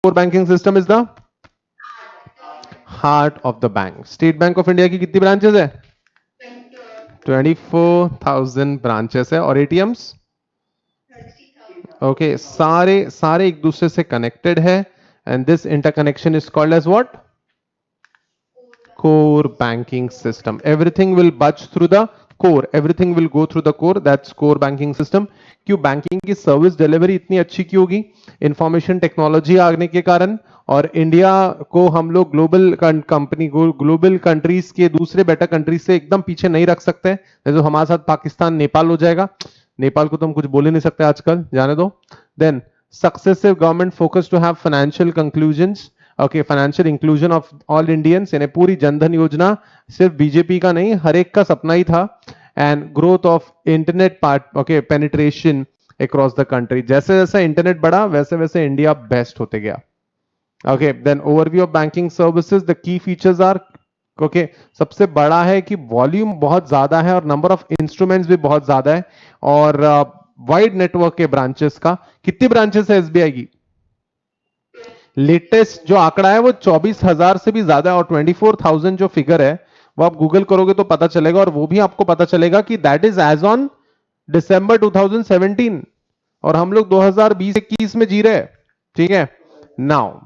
Core banking system is the heart of the bank. State bank of India की कितनी branches है? 24,000 branches है. और एटीएम्स? ओके, सारे सारे एक दूसरे से कनेक्टेड है. And this interconnection is called as what? core banking system. Everything will budge through the core. Everything will go through the core. That's core banking system. क्यों बैंकिंग की सर्विस डिलीवरी इतनी अच्छी क्यों होगी? इंफॉर्मेशन टेक्नोलॉजी आने के कारण. और इंडिया को हम लोग ग्लोबल कंपनी को, ग्लोबल कंट्रीज के दूसरे बेटर कंट्रीज से एकदम पीछे नहीं रख सकते. जो हमारे साथ पाकिस्तान नेपाल हो जाएगा. नेपाल को तो हम कुछ बोल ही नहीं सकते आजकल, जाने दो. Then successive government focus to have financial conclusions. Okay, financial inclusion of all Indians. यानी पूरी जनधन योजना सिर्फ बीजेपी का नहीं, हर एक का सपना ही था. And growth of internet part, okay, penetration across the country. जैसे जैसे इंटरनेट बढ़ा वैसे वैसे इंडिया बेस्ट होते गया. Okay, then overview of banking services. The key features are, okay, सबसे बड़ा है कि वॉल्यूम बहुत ज्यादा है और नंबर ऑफ इंस्ट्रूमेंट्स भी बहुत ज्यादा है. और वाइड नेटवर्क के ब्रांचेस का. कितनी ब्रांचेस है एसबीआई की? लेटेस्ट जो आंकड़ा है वो 24,000 से भी ज्यादा है. और 24,000 जो फिगर है वो आप गूगल करोगे तो पता चलेगा. और वो भी आपको पता चलेगा कि that is as on December 2017. और हम लोग 2020-21 में जी रहे हैं. ठीक है, नाउ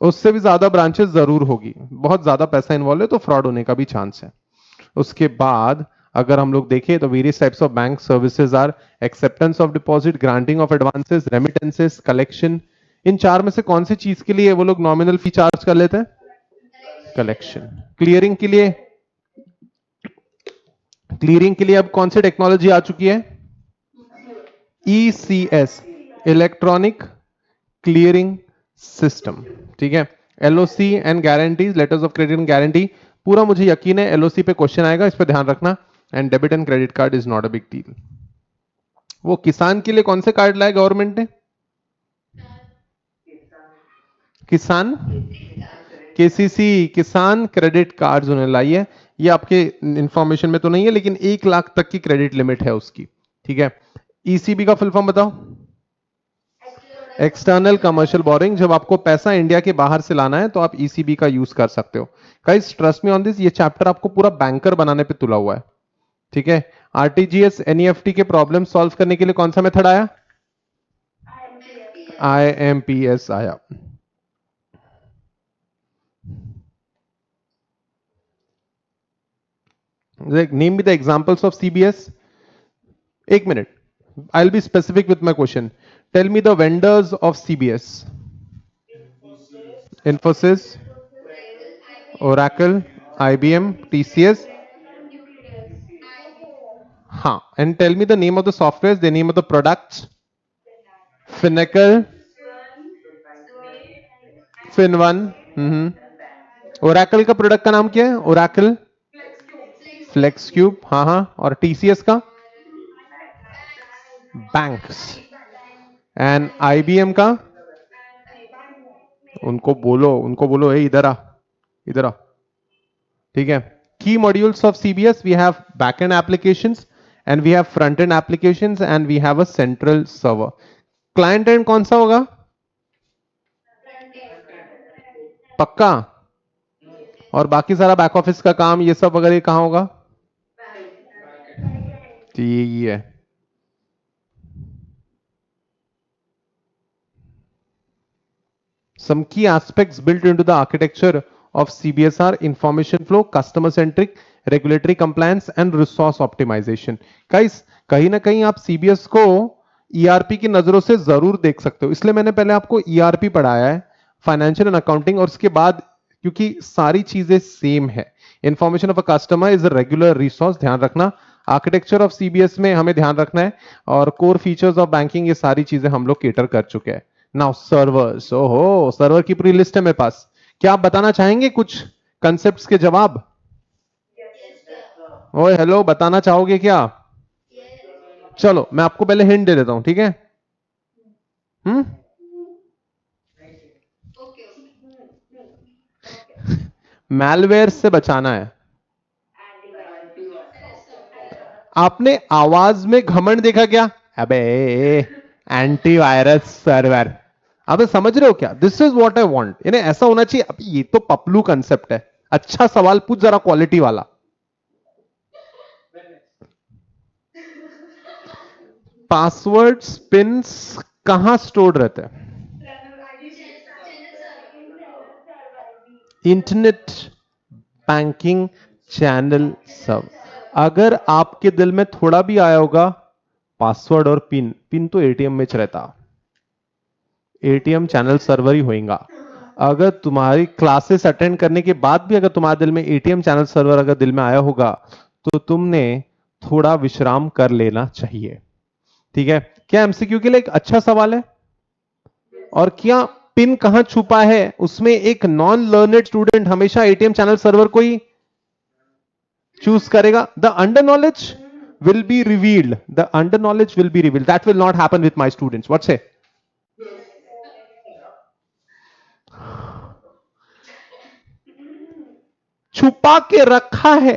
उससे भी ज्यादा ब्रांचेस जरूर होगी. बहुत ज्यादा पैसा इन्वॉल्व है तो फ्रॉड होने का भी चांस है. उसके बाद अगर हम लोग देखें तो various types of bank services are acceptance of deposit, granting of advances, remittances, collection. इन चार में से कौन सी चीज के लिए वो लोग नॉमिनल फी चार्ज कर लेते हैं? कलेक्शन. क्लियरिंग के लिए, क्लियरिंग के लिए अब कौन सी टेक्नोलॉजी आ चुकी है? ECS, electronic clearing system. ठीक है, LOC and guarantees, letters of credit and guarantee. पूरा मुझे यकीन है एलओसी पे क्वेश्चन आएगा, इस पे ध्यान रखना. And debit and credit card is not a big deal. वो किसान के लिए कौन से कार्ड लाए गवर्नमेंट ने? किसान केसीसी, किसान क्रेडिट कार्ड उन्होंने लाई है. ये आपके इंफॉर्मेशन में तो नहीं है लेकिन 1 लाख तक की क्रेडिट लिमिट है उसकी. ठीक है. ईसीबी का फुल फॉर्म बताओ. External commercial boring. जब आपको पैसा इंडिया के बाहर से लाना है तो आप ईसीबी का यूज कर सकते हो. Guys trust me on this, ये चैप्टर आपको पूरा बैंकर बनाने पे तुला हुआ है. ठीक है. आरटीजीएस एनईएफटी के प्रॉब्लम सॉल्व करने के लिए कौन सा मेथड आया? आईएमपीएस आया. Name me the examples of CBS. एक minute, I'll be specific with my question. Tell me the vendors of CBS. Infosys, Oracle, IBM, TCS. हाँ, and tell me the name of the softwares, the name of the products. Finacle, Fin1. Oracle का product का नाम क्या है? Oracle Flexcube. हाँ हाँ. और TCS का बैंक्स. एंड IBM का, उनको बोलो ए इधर आ, इधर आ. ठीक है. Key modules of CBS, we have backend applications and we have front-end applications and we have a central server. Client end कौन सा होगा? पक्का. और बाकी सारा बैक ऑफिस का काम ये सब वगैरह कहां होगा? ठीक है. Some key aspects built into the architecture of CBS are information flow, customer centric, regulatory compliance and resource optimization. Guys, कहीं ना कहीं आप CBS को ERP की नजरों से जरूर देख सकते हो. इसलिए मैंने पहले आपको ERP पढ़ाया है, फाइनेंशियल एंड अकाउंटिंग. और उसके बाद क्योंकि सारी चीजें सेम है. Information of a customer is a regular resource, ध्यान रखना. आर्किटेक्चर ऑफ सीबीएस में हमें ध्यान रखना है. और कोर फीचर्स ऑफ बैंकिंग, ये सारी चीजें हम लोग केटर कर चुके हैं. Now servers. ओहो, सर्वर की पूरी लिस्ट है मेरे पास. क्या आप बताना चाहेंगे कुछ कंसेप्ट्स के जवाब? ओए हेलो, बताना चाहोगे क्या? चलो मैं आपको पहले हिंट दे देता हूं. ठीक है. मैलवेयर से बचाना है. आपने आवाज में घमंड देखा क्या? अबे एंटीवायरस सर्वर. आप समझ रहे हो क्या? This is what I want, यानी ऐसा होना चाहिए। अब ये तो पपलू कंसेप्ट है, अच्छा सवाल पूछ जरा क्वालिटी वाला। पासवर्ड्स पिन्स कहां स्टोर्ड रहते हैं? इंटरनेट बैंकिंग चैनल सब। अगर आपके दिल में थोड़ा भी आया होगा पासवर्ड और पिन, पिन तो एटीएम में रहता, एटीएम चैनल सर्वर ही होएगा। अगर तुम्हारी क्लासेस अटेंड करने के बाद भी अगर तुम्हारे दिल में एटीएम चैनल सर्वर अगर दिल में आया होगा तो तुमने थोड़ा विश्राम कर लेना चाहिए। ठीक है, क्या एमसीक्यू के लिए एक अच्छा सवाल है? और क्या पिन कहां छुपा है उसमें एक नॉन लर्नेड स्टूडेंट हमेशा एटीएम चैनल सर्वर को ही चूज करेगा? The under knowledge will be revealed, the under knowledge will be revealed, that will not happen with my students. What say? छुपा के रखा है,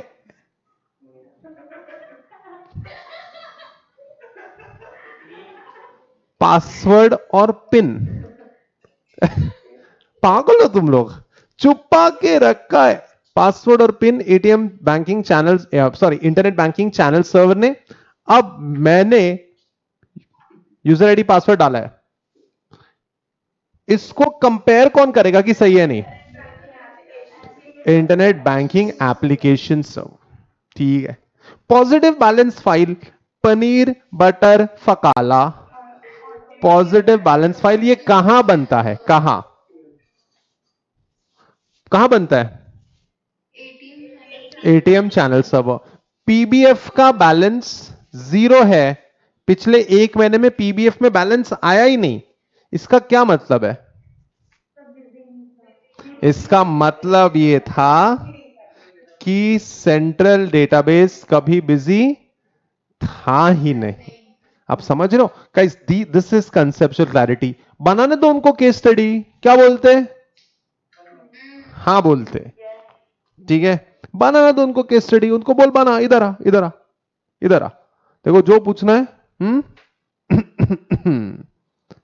पासवर्ड और पिन। पागल हो तुम लोग, छुपा के रखा है पासवर्ड और pin ATM banking channel, sorry internet banking channel server ने। अब मैंने यूजर आईडी पासवर्ड डाला है, इसको कंपेयर कौन करेगा कि सही है नहीं? Internet banking application server. ठीक है, positive balance file, paneer butter फकाला, पॉजिटिव बैलेंस फाइल ये कहां बनता है? कहां कहां बनता है? ATM channel server. पीबीएफ का बैलेंस जीरो है, पिछले एक महीने में पीबीएफ में बैलेंस आया ही नहीं, इसका क्या मतलब है? इसका मतलब ये था कि सेंट्रल डेटाबेस कभी बिजी था ही नहीं। आप समझ रहे हो guys? This is conceptual clarity. बनाने दो उनको केस स्टडी, क्या बोलते हैं? हाँ बोलते। ठीक है, बनाना दो उनको केस स्टडी, उनको बोल बना, इधर आ इधर आ इधर आ, देखो जो पूछना है।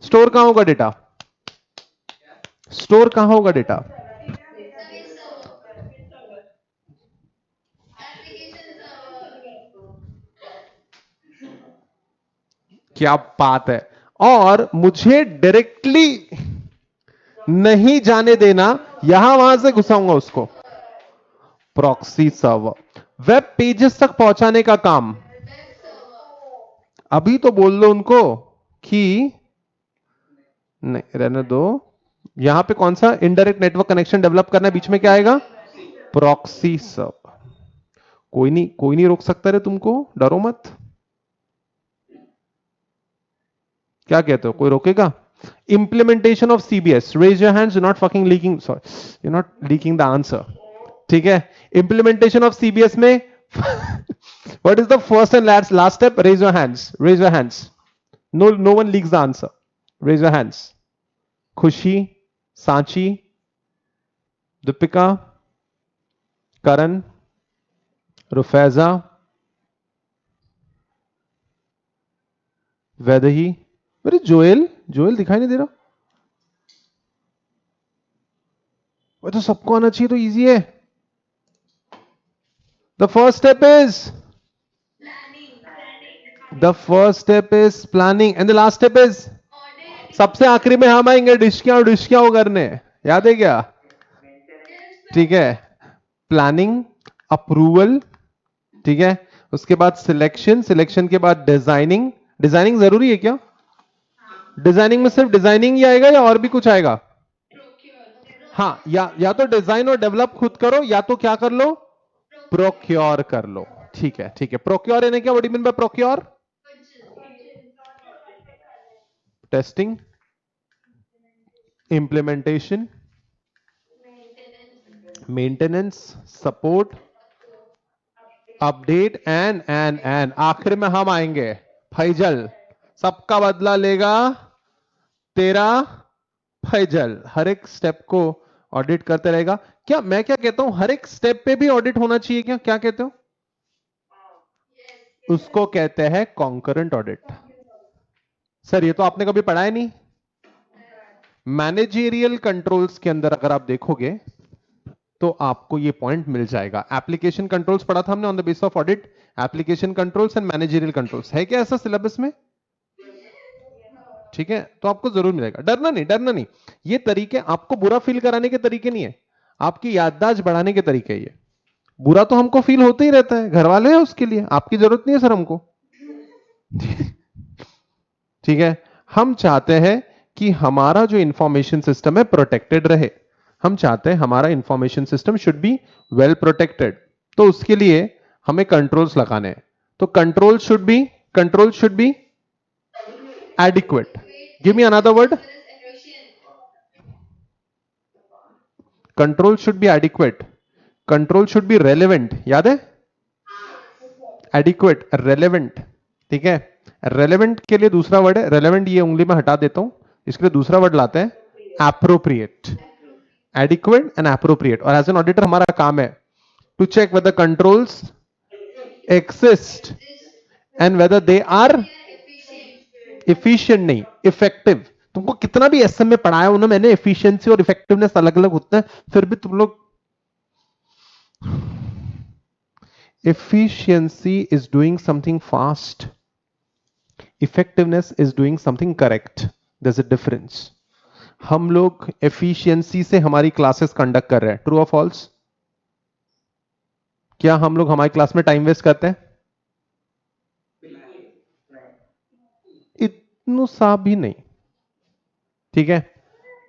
स्टोर कहां होगा डेटा? स्टोर कहां होगा डेटा? क्या बात है। और मुझे डायरेक्टली नहीं जाने देना, यहां वहां से घुसाऊंगा उसको। प्रॉक्सी सर्वर, वेब पेजेस तक पहुंचाने का काम। अभी तो बोल दो उनको कि नहीं रहने दो, यहां पे कौन सा इनडायरेक्ट नेटवर्क कनेक्शन डेवलप करना है, बीच में क्या आएगा? Proxy server. कोई नहीं रोक सकता रे तुमको, डरो मत। क्या कहते हो, कोई रोकेगा? Implementation of CBS, raise your hands, you not fucking leaking, sorry you not leaking the answer. ठीक है, इंप्लीमेंटेशन ऑफ सीबीएस में what is the first and last step? Raise your hands, raise your hands. No one leaks the answer, raise your hands. Khushi, Sanchi, Deepika, करण, रुफैजा, वैदही, अरे Joel, Joel दिखाई नहीं दे रहा। वो तो सबको आना चाहिए, तो इजी है। The first step is planning and the last step is, सबसे आखिरी में हम आएंगे डिश क्या हो करने, याद है क्या? ठीक है, प्लानिंग, अप्रूवल, ठीक है, उसके बाद सिलेक्शन के बाद डिजाइनिंग। डिजाइनिंग जरूरी है क्या? डिजाइनिंग में सिर्फ डिजाइनिंग ही आएगा या और भी कुछ आएगा? हाँ, या तो डिजाइन और डेवलप खुद करो, या तो क्या कर लो? प्रोक्योर कर लो। ठीक है ठीक है, प्रोक्योर यानी क्या? What do you mean by procure? Testing, implementation, maintenance, support, update and आखिर में हम आएंगे फैजल, सबका बदला लेगा तेरा फैजल। हर एक स्टेप को ऑडिट करते रहेगा। क्या मैं क्या कहता हूं, हर एक स्टेप पे भी ऑडिट होना चाहिए क्या? क्या कहते हो? उसको कहते हैं कॉन्करेंट ऑडिट। सर ये तो आपने कभी पढ़ा है नहीं। मैनेजेरियल कंट्रोल्स के अंदर अगर आप देखोगे तो आपको ये पॉइंट मिल जाएगा। एप्लीकेशन कंट्रोल्स पढ़ा था हमने on the base of audit, application controls and managerial controls, है क्या ऐसा सिलेबस में? ठीक है, तो आपको जरूर मिलेगा। डरना नहीं, डरना नहीं, ये तरीके आपको बुरा फील कराने के तरीके नहीं है, आपकी याददाश्त बढ़ाने के तरीके। ये बुरा तो हमको फील होते ही रहता है, घर वाले हैं उसके लिए, आपकी जरूरत नहीं है सर हमको। ठीक है, हम चाहते हैं कि हमारा जो इंफॉर्मेशन सिस्टम है प्रोटेक्टेड रहे, हम चाहते हैं हमारा information system should be well protected. तो उसके लिए हमें कंट्रोल्स लगाने हैं। तो control should be adequate. Give me another word. Control should be adequate, control should be relevant, याद है? Adequate, relevant. ठीक है, रेलेवेंट के लिए दूसरा वर्ड है, रेलेवेंट ये उंगली में हटा देता हूं, इसके लिए दूसरा वर्ड लाते हैं एप्रोप्रिएट। Adequate and appropriate. और एज एन ऑडिटर हमारा काम है to check whether controls exist and whether they are efficient, नहीं इफेक्टिव। तुमको कितना भी एसएम में पढ़ाया हो ना मैंने, एफिशिएंसी और इफेक्टिवनेस अलग अलग होता है, फिर भी तुम लोग efficiency is doing something fast, effectiveness is doing something correct, there's a difference। हम लोग efficiency से हमारी क्लासेस कंडक्ट कर रहे हैं, ट्रू और फॉल्स? क्या हम लोग हमारी क्लास में टाइम वेस्ट करते हैं? इतनो सा भी नहीं। ठीक है,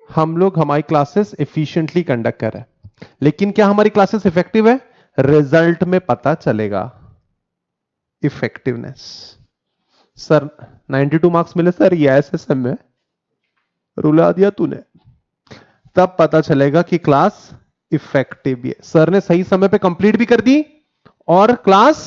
हम लोग हमारी क्लासेस एफिशिएंटली कंडक्ट कर रहे हैं, लेकिन क्या हमारी क्लासेस इफेक्टिव है? रिजल्ट में पता चलेगा इफेक्टिवनेस। सर 92 मार्क्स मिले सर, ये एसएसएम में रुला दिया तूने, तब पता चलेगा कि क्लास इफेक्टिव है। सर ने सही समय पे कंप्लीट भी कर दी और क्लास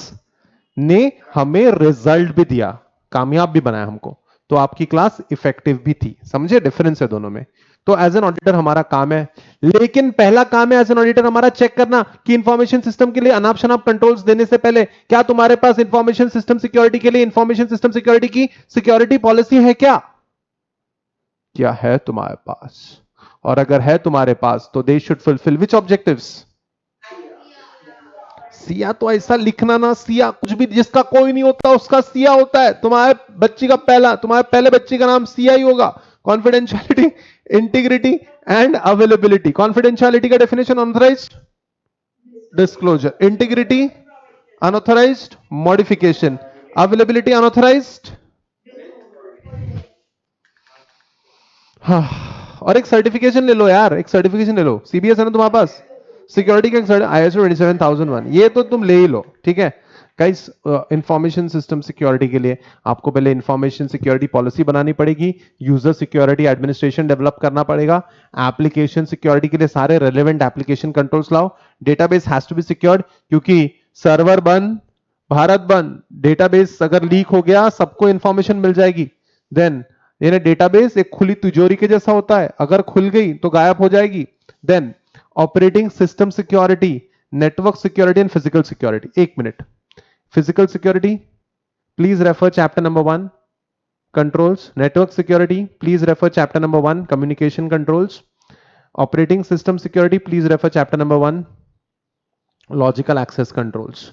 ने हमें रिजल्ट भी दिया, कामयाब भी बनाया हमको, तो आपकी क्लास इफेक्टिव भी थी। समझे डिफरेंस है दोनों में? तो एज एन ऑडिटर हमारा काम है, लेकिन पहला काम है एज एन ऑडिटर हमारा चेक करना कि इंफॉर्मेशन सिस्टम के लिए अनाप शनाप कंट्रोल्स देने से पहले क्या तुम्हारे पास इंफॉर्मेशन सिस्टम सिक्योरिटी के लिए इंफॉर्मेशन सिस्टम सिक्योरिटी की सिक्योरिटी पॉलिसी है क्या? क्या है तुम्हारे पास? और अगर है तुम्हारे पास तो they should fulfil which objectives? Siya तो ऐसा लिखना ना, सिया कुछ भी जिसका कोई नहीं होता उसका सिया होता है। तुम्हारे बच्ची का तुम्हारे पहले बच्ची का नाम सिया ही होगा। Confidentiality, integrity and availability. Confidentiality का definition unauthorised disclosure, integrity unauthorised modification, availability unauthorised. हाँ, और एक सर्टिफिकेशन ले लो यार, एक सर्टिफिकेशन ले लो, सीबीएस है ना तुम्हारे पास, सिक्योरिटी का ISO 27001, ये तो तुम ले ही लो। ठीक है गाइस, इंफॉर्मेशन सिस्टम सिक्योरिटी के लिए आपको पहले इंफॉर्मेशन सिक्योरिटी पॉलिसी बनानी पड़ेगी, यूजर सिक्योरिटी एडमिनिस्ट्रेशन डेवलप करना पड़ेगा, एप्लीकेशन सिक्योरिटी के लिए सारे रेलेवेंट एप्लीकेशन कंट्रोल्स लाओ, database has to be secured, क्योंकि सर्वर बंद, भारत बंद, डेटाबेस अगर लीक हो गया सबको इंफॉर्मेशन मिल जाएगी। देन यानी डेटाबेस एक खुली तिजोरी के जैसा होता है, अगर खुल गई तो गायब हो जाएगी। Then operating system security, network security and physical security. एक minute, physical security please refer chapter number 1 controls, network security please refer chapter number 1 communication controls, operating system security please refer chapter number 1 logical access controls,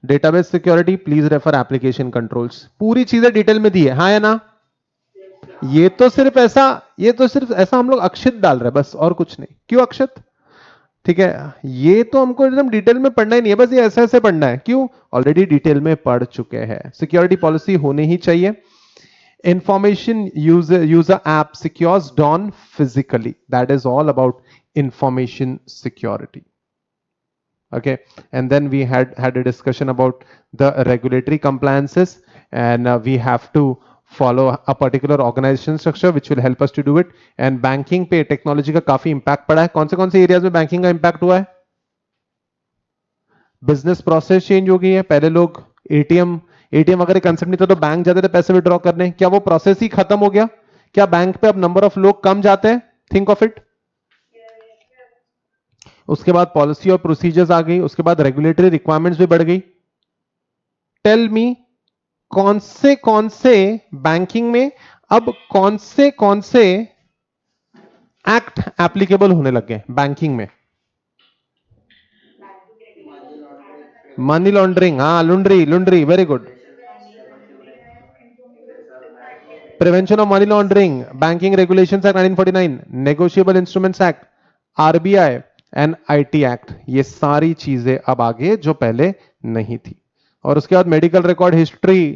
database security please refer application controls. पूरी चीजें detail में दी है, हाँ या ना? ये तो सिर्फ ऐसा हम लोग अक्षत डाल रहे हैं बस, और कुछ नहीं। क्यों अक्षत? ठीक है, ये तो हमको एकदम डिटेल में पढ़ना ही नहीं है, बस ये ऐसे ऐसे पढ़ना है। क्यों? ऑलरेडी डिटेल में पढ़ चुके हैं। सिक्योरिटी पॉलिसी होनी ही चाहिए। Information user app secures done physically, that is all about information security. Okay, and then we had a discussion about the regulatory compliances, and we have to follow a particular organization structure which will help us to do it। and banking पे technology का काफी impact पड़ा है। कौन से areas में banking का impact हुआ है? बिजनेस प्रोसेस चेंज हो गई है। पहले लोग एटीएम अगर कंसेप्ट नहीं था तो बैंक जाते थे पैसे विड्रॉ करने, क्या वो प्रोसेस ही खत्म हो गया? क्या बैंक पे अब नंबर ऑफ लोग कम जाते हैं? Think of it. उसके बाद पॉलिसी और प्रोसीजर्स आ गई, उसके बाद रेगुलेटरी रिक्वायरमेंट्स भी बढ़ गई। टेल मी, कौन से बैंकिंग में अब कौन से एक्ट एप्लीकेबल होने लग गए बैंकिंग में? मनी लॉन्ड्रिंग, हाँ, laundry, laundry, very good. Prevention of money laundering, banking regulations act 1949, negotiable instruments act, RBI and IT act. ये सारी चीजें अब आगे जो पहले नहीं थी. और उसके बाद मेडिकल रिकॉर्ड हिस्ट्री,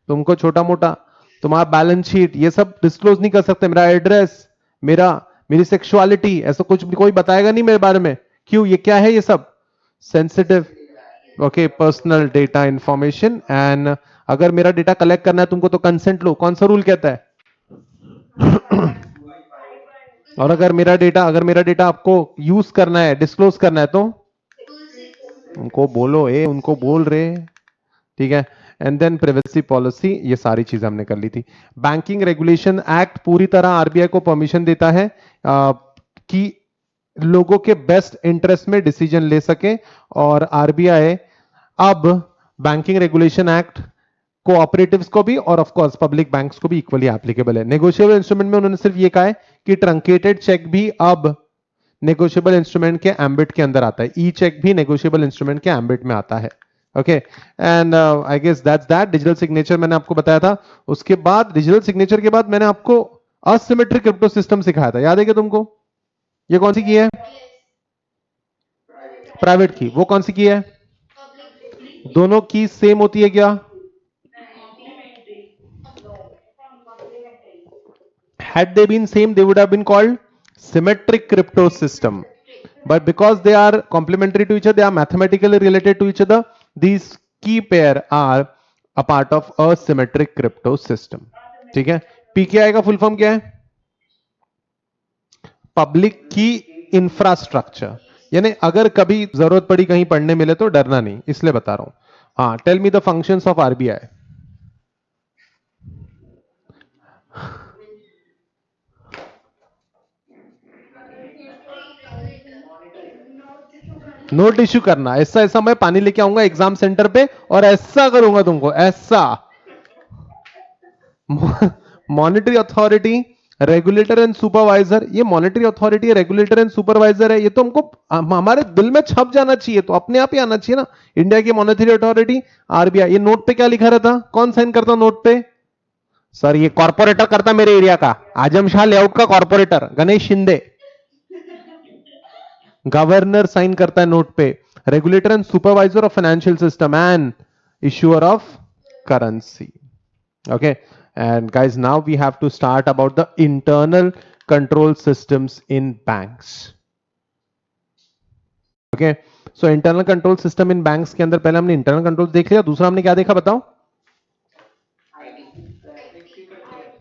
तुमको छोटा मोटा तुम्हारा बैलेंस शीट ये सब डिस्क्लोज नहीं कर सकते. मेरा एड्रेस, मेरी सेक्सुअलिटी, ऐसा कुछ भी कोई बताएगा नहीं मेरे बारे में. क्यों? ये क्या है? ये सब sensitive, okay, personal data information. And अगर मेरा डेटा कलेक्ट करना है तुमको तो कंसेंट लो. कौन सा रूल कहता है? और अगर मेरा डेटा आपको यूज करना है, डिस्क्लोज करना है तो उनको बोलो, उनको बोल रहे. ठीक है. एंड देन प्राइवेसी पॉलिसी, ये सारी चीजें हमने कर ली थी. बैंकिंग रेगुलेशन एक्ट पूरी तरह आरबीआई को परमिशन देता है कि लोगों के बेस्ट इंटरेस्ट में डिसीजन ले सके. और आरबीआई अब बैंकिंग रेगुलेशन एक्ट कोऑपरेटिव्स को भी और ऑफ कोर्स पब्लिक बैंक्स को भी इक्वली एप्लीकेबल है. नेगोशिएबल इंस्ट्रूमेंट में उन्होंने सिर्फ ये कहा है कि ट्रंकेटेड चेक भी अब नेगोशिएबल इंस्ट्रूमेंट के एम्बिट के अंदर आता है. ई चेक भी नेगोशिएबल इंस्ट्रूमेंट के एम्बिट में आता है. Okay. And I guess that's that. Digital signature मैंने आपको बताया था. उसके बाद डिजिटल सिग्नेचर के बाद मैंने आपको असिमेट्रिक क्रिप्टो सिस्टम सिखाया था. याद है क्या तुमको? ये कौन सी की है? प्राइवेट की. वो कौन सी की है? दोनों की सेम होती है क्या? Had they been same, they would have been called symmetric crypto system. But because they are complementary to each other, they are mathematically related to each other, these key pair are a part of a symmetric crypto system. ठीक है. पीकेआई का full form क्या है? Public की infrastructure. यानी अगर कभी जरूरत पड़ी कहीं पढ़ने मिले तो डरना नहीं, इसलिए बता रहा हूं. हाँ, tell me the functions of RBI. Note issue करना. ऐसा ऐसा मैं पानी लेके आऊंगा एग्जाम सेंटर पे और ऐसा करूंगा तुमको, ऐसा. Monetary authority, regulator and supervisor. ये monetary authority, regulator and supervisor है. ये तो हमको हमारे दिल में छप जाना चाहिए, तो अपने आप ही आना चाहिए ना. इंडिया की मॉनिटरी अथॉरिटी आरबीआई. ये नोट पे क्या लिखा रहता? कौन साइन करता नोट पे? सर ये कॉर्पोरेटर करता मेरे एरिया का, आजम शाह लेआउट का corporator Ganesh Shinde. Governor sign करता है नोट पे. Regulator and supervisor of financial system and issuer of currency. Okay, and guys, now we have to start about the internal control systems in banks. Okay, so internal control system in banks के अंदर पहले हमने internal controls देख लिया. दूसरा हमने क्या देखा बताओ?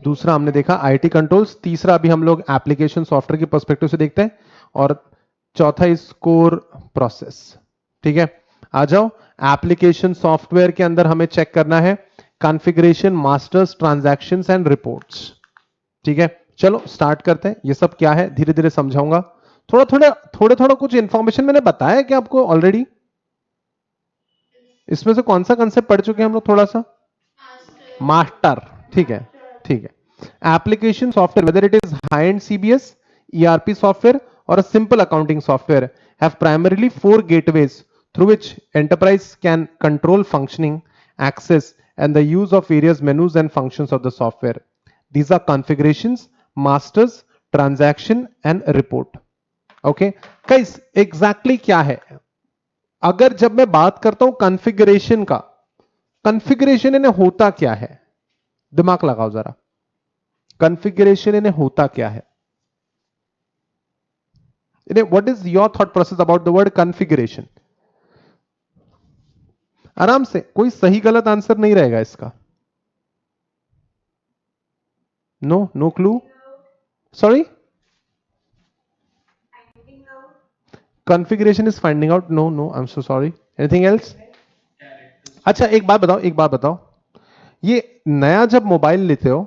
दूसरा हमने देखा आईटी कंट्रोल्स. तीसरा अभी हम लोग एप्लीकेशन सॉफ्टवेयर के पर्सपेक्टिव से देखते हैं. और चौथा इज कोर प्रोसेस. ठीक है, आ जाओ. एप्लीकेशन सॉफ्टवेयर के अंदर हमें चेक करना है configuration, masters, transactions and reports. ठीक है, चलो स्टार्ट करते हैं. ये सब क्या है धीरे धीरे समझाऊंगा. थोड़ा कुछ इंफॉर्मेशन मैंने बताया कि आपको ऑलरेडी. इसमें से कौन सा कंसेप्ट पढ़ चुके हैं हम लोग? थोड़ा सा मास्टर. ठीक है, ठीक है. Application software, whether it is high and CBS, ERP software और a simple accounting software, have primarily 4 gateways through which enterprise can control functioning, access and the use of various menus and functions of the software. These are configurations, masters, transaction and report. Okay guys, exactly क्या है? अगर जब मैं बात करता हूं configuration का, configuration इन्हें होता क्या है? दिमाग लगाओ जरा. कॉन्फ़िगरेशन इन्हें होता क्या है? What is your thought process about the word configuration? आराम से, कोई सही गलत आंसर नहीं रहेगा इसका. No clue. Sorry, configuration is finding out. No, I'm so sorry. Anything else? अच्छा, एक बात बताओ. ये नया जब मोबाइल लेते हो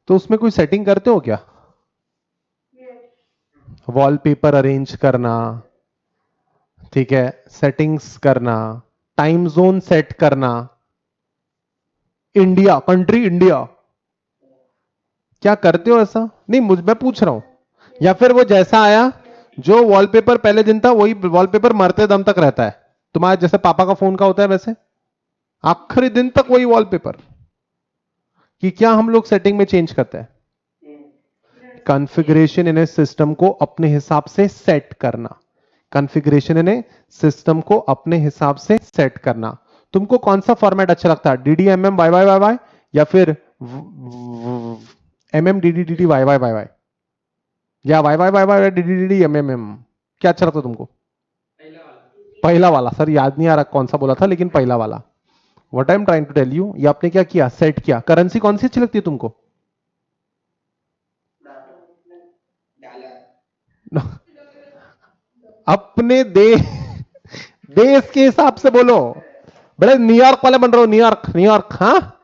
तो उसमें कोई सेटिंग करते हो क्या? वॉलपेपर अरेंज करना, ठीक है, सेटिंग्स करना, टाइम जोन सेट करना. इंडिया, कंट्री इंडिया, क्या करते हो ऐसा? नहीं, मैं पूछ रहा हूं. या फिर वो जैसा आया, जो वॉलपेपर पहले दिन था वही वॉलपेपर मरते दम तक रहता है, तुम्हारे जैसे पापा का फोन का होता है वैसे आखिरी दिन तक वही वॉलपेपर। कि क्या हम लोग सेटिंग में चेंज करते हैं? कॉन्फ़िगरेशन इन सिस्टम को अपने हिसाब से सेट करना। कॉन्फ़िगरेशन इन सिस्टम को अपने हिसाब से सेट करना। तुमको कौन सा फॉर्मेट अच्छा लगता है, DD MM Y Y Y Y या फिर MM DD DD Y Y Y Y, या Y Y Y Y DD DD MM M, क्या अच्छा लगता है तुमको? पहला वाला सर, याद नहीं आ रहा कौन सा बोला था, लेकिन पहला वाला। What I am trying to tell you, ये आपने क्या किया, सेट किया। करेंसी कौन सी अच्छी लगती है तुमको? अपने देश के हिसाब से बोलो। बड़े न्यूयॉर्क वाले बन रहे हो, न्यूयॉर्क न्यूयॉर्क, हाँ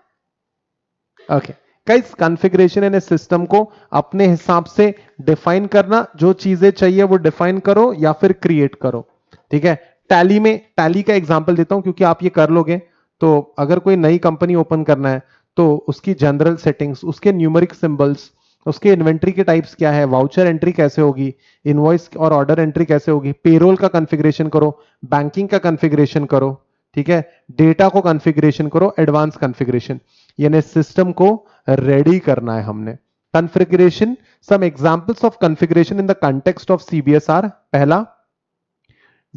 ओके। गाइस कॉन्फ़िगरेशन इन सिस्टम को अपने हिसाब से डिफाइन करना, जो चीजें चाहिए वो डिफाइन करो या फिर क्रिएट करो। ठीक है, टैली में, टैली का एग्जांपल देता हूं क्योंकि आप ये कर लोगे। तो अगर कोई नई कंपनी ओपन करना है तो उसकी जनरल सेटिंग्स, उसके न्यूमेरिक सिंबल्स, उसके इन्वेंट्री के टाइप्स क्या है, वाउचर एंट्री कैसे होगी, इनवॉइस और ऑर्डर एंट्री कैसे होगी, पेरोल का कॉन्फ़िगरेशन करो, बैंकिंग का कॉन्फ़िगरेशन करो, ठीक है, डेटा को कॉन्फ़िगरेशन करो, एडवांस कॉन्फ़िगरेशन, यानी सिस्टम को रेडी करना है हमने। Configuration, some examples of configuration in the context of CBSR. पहला,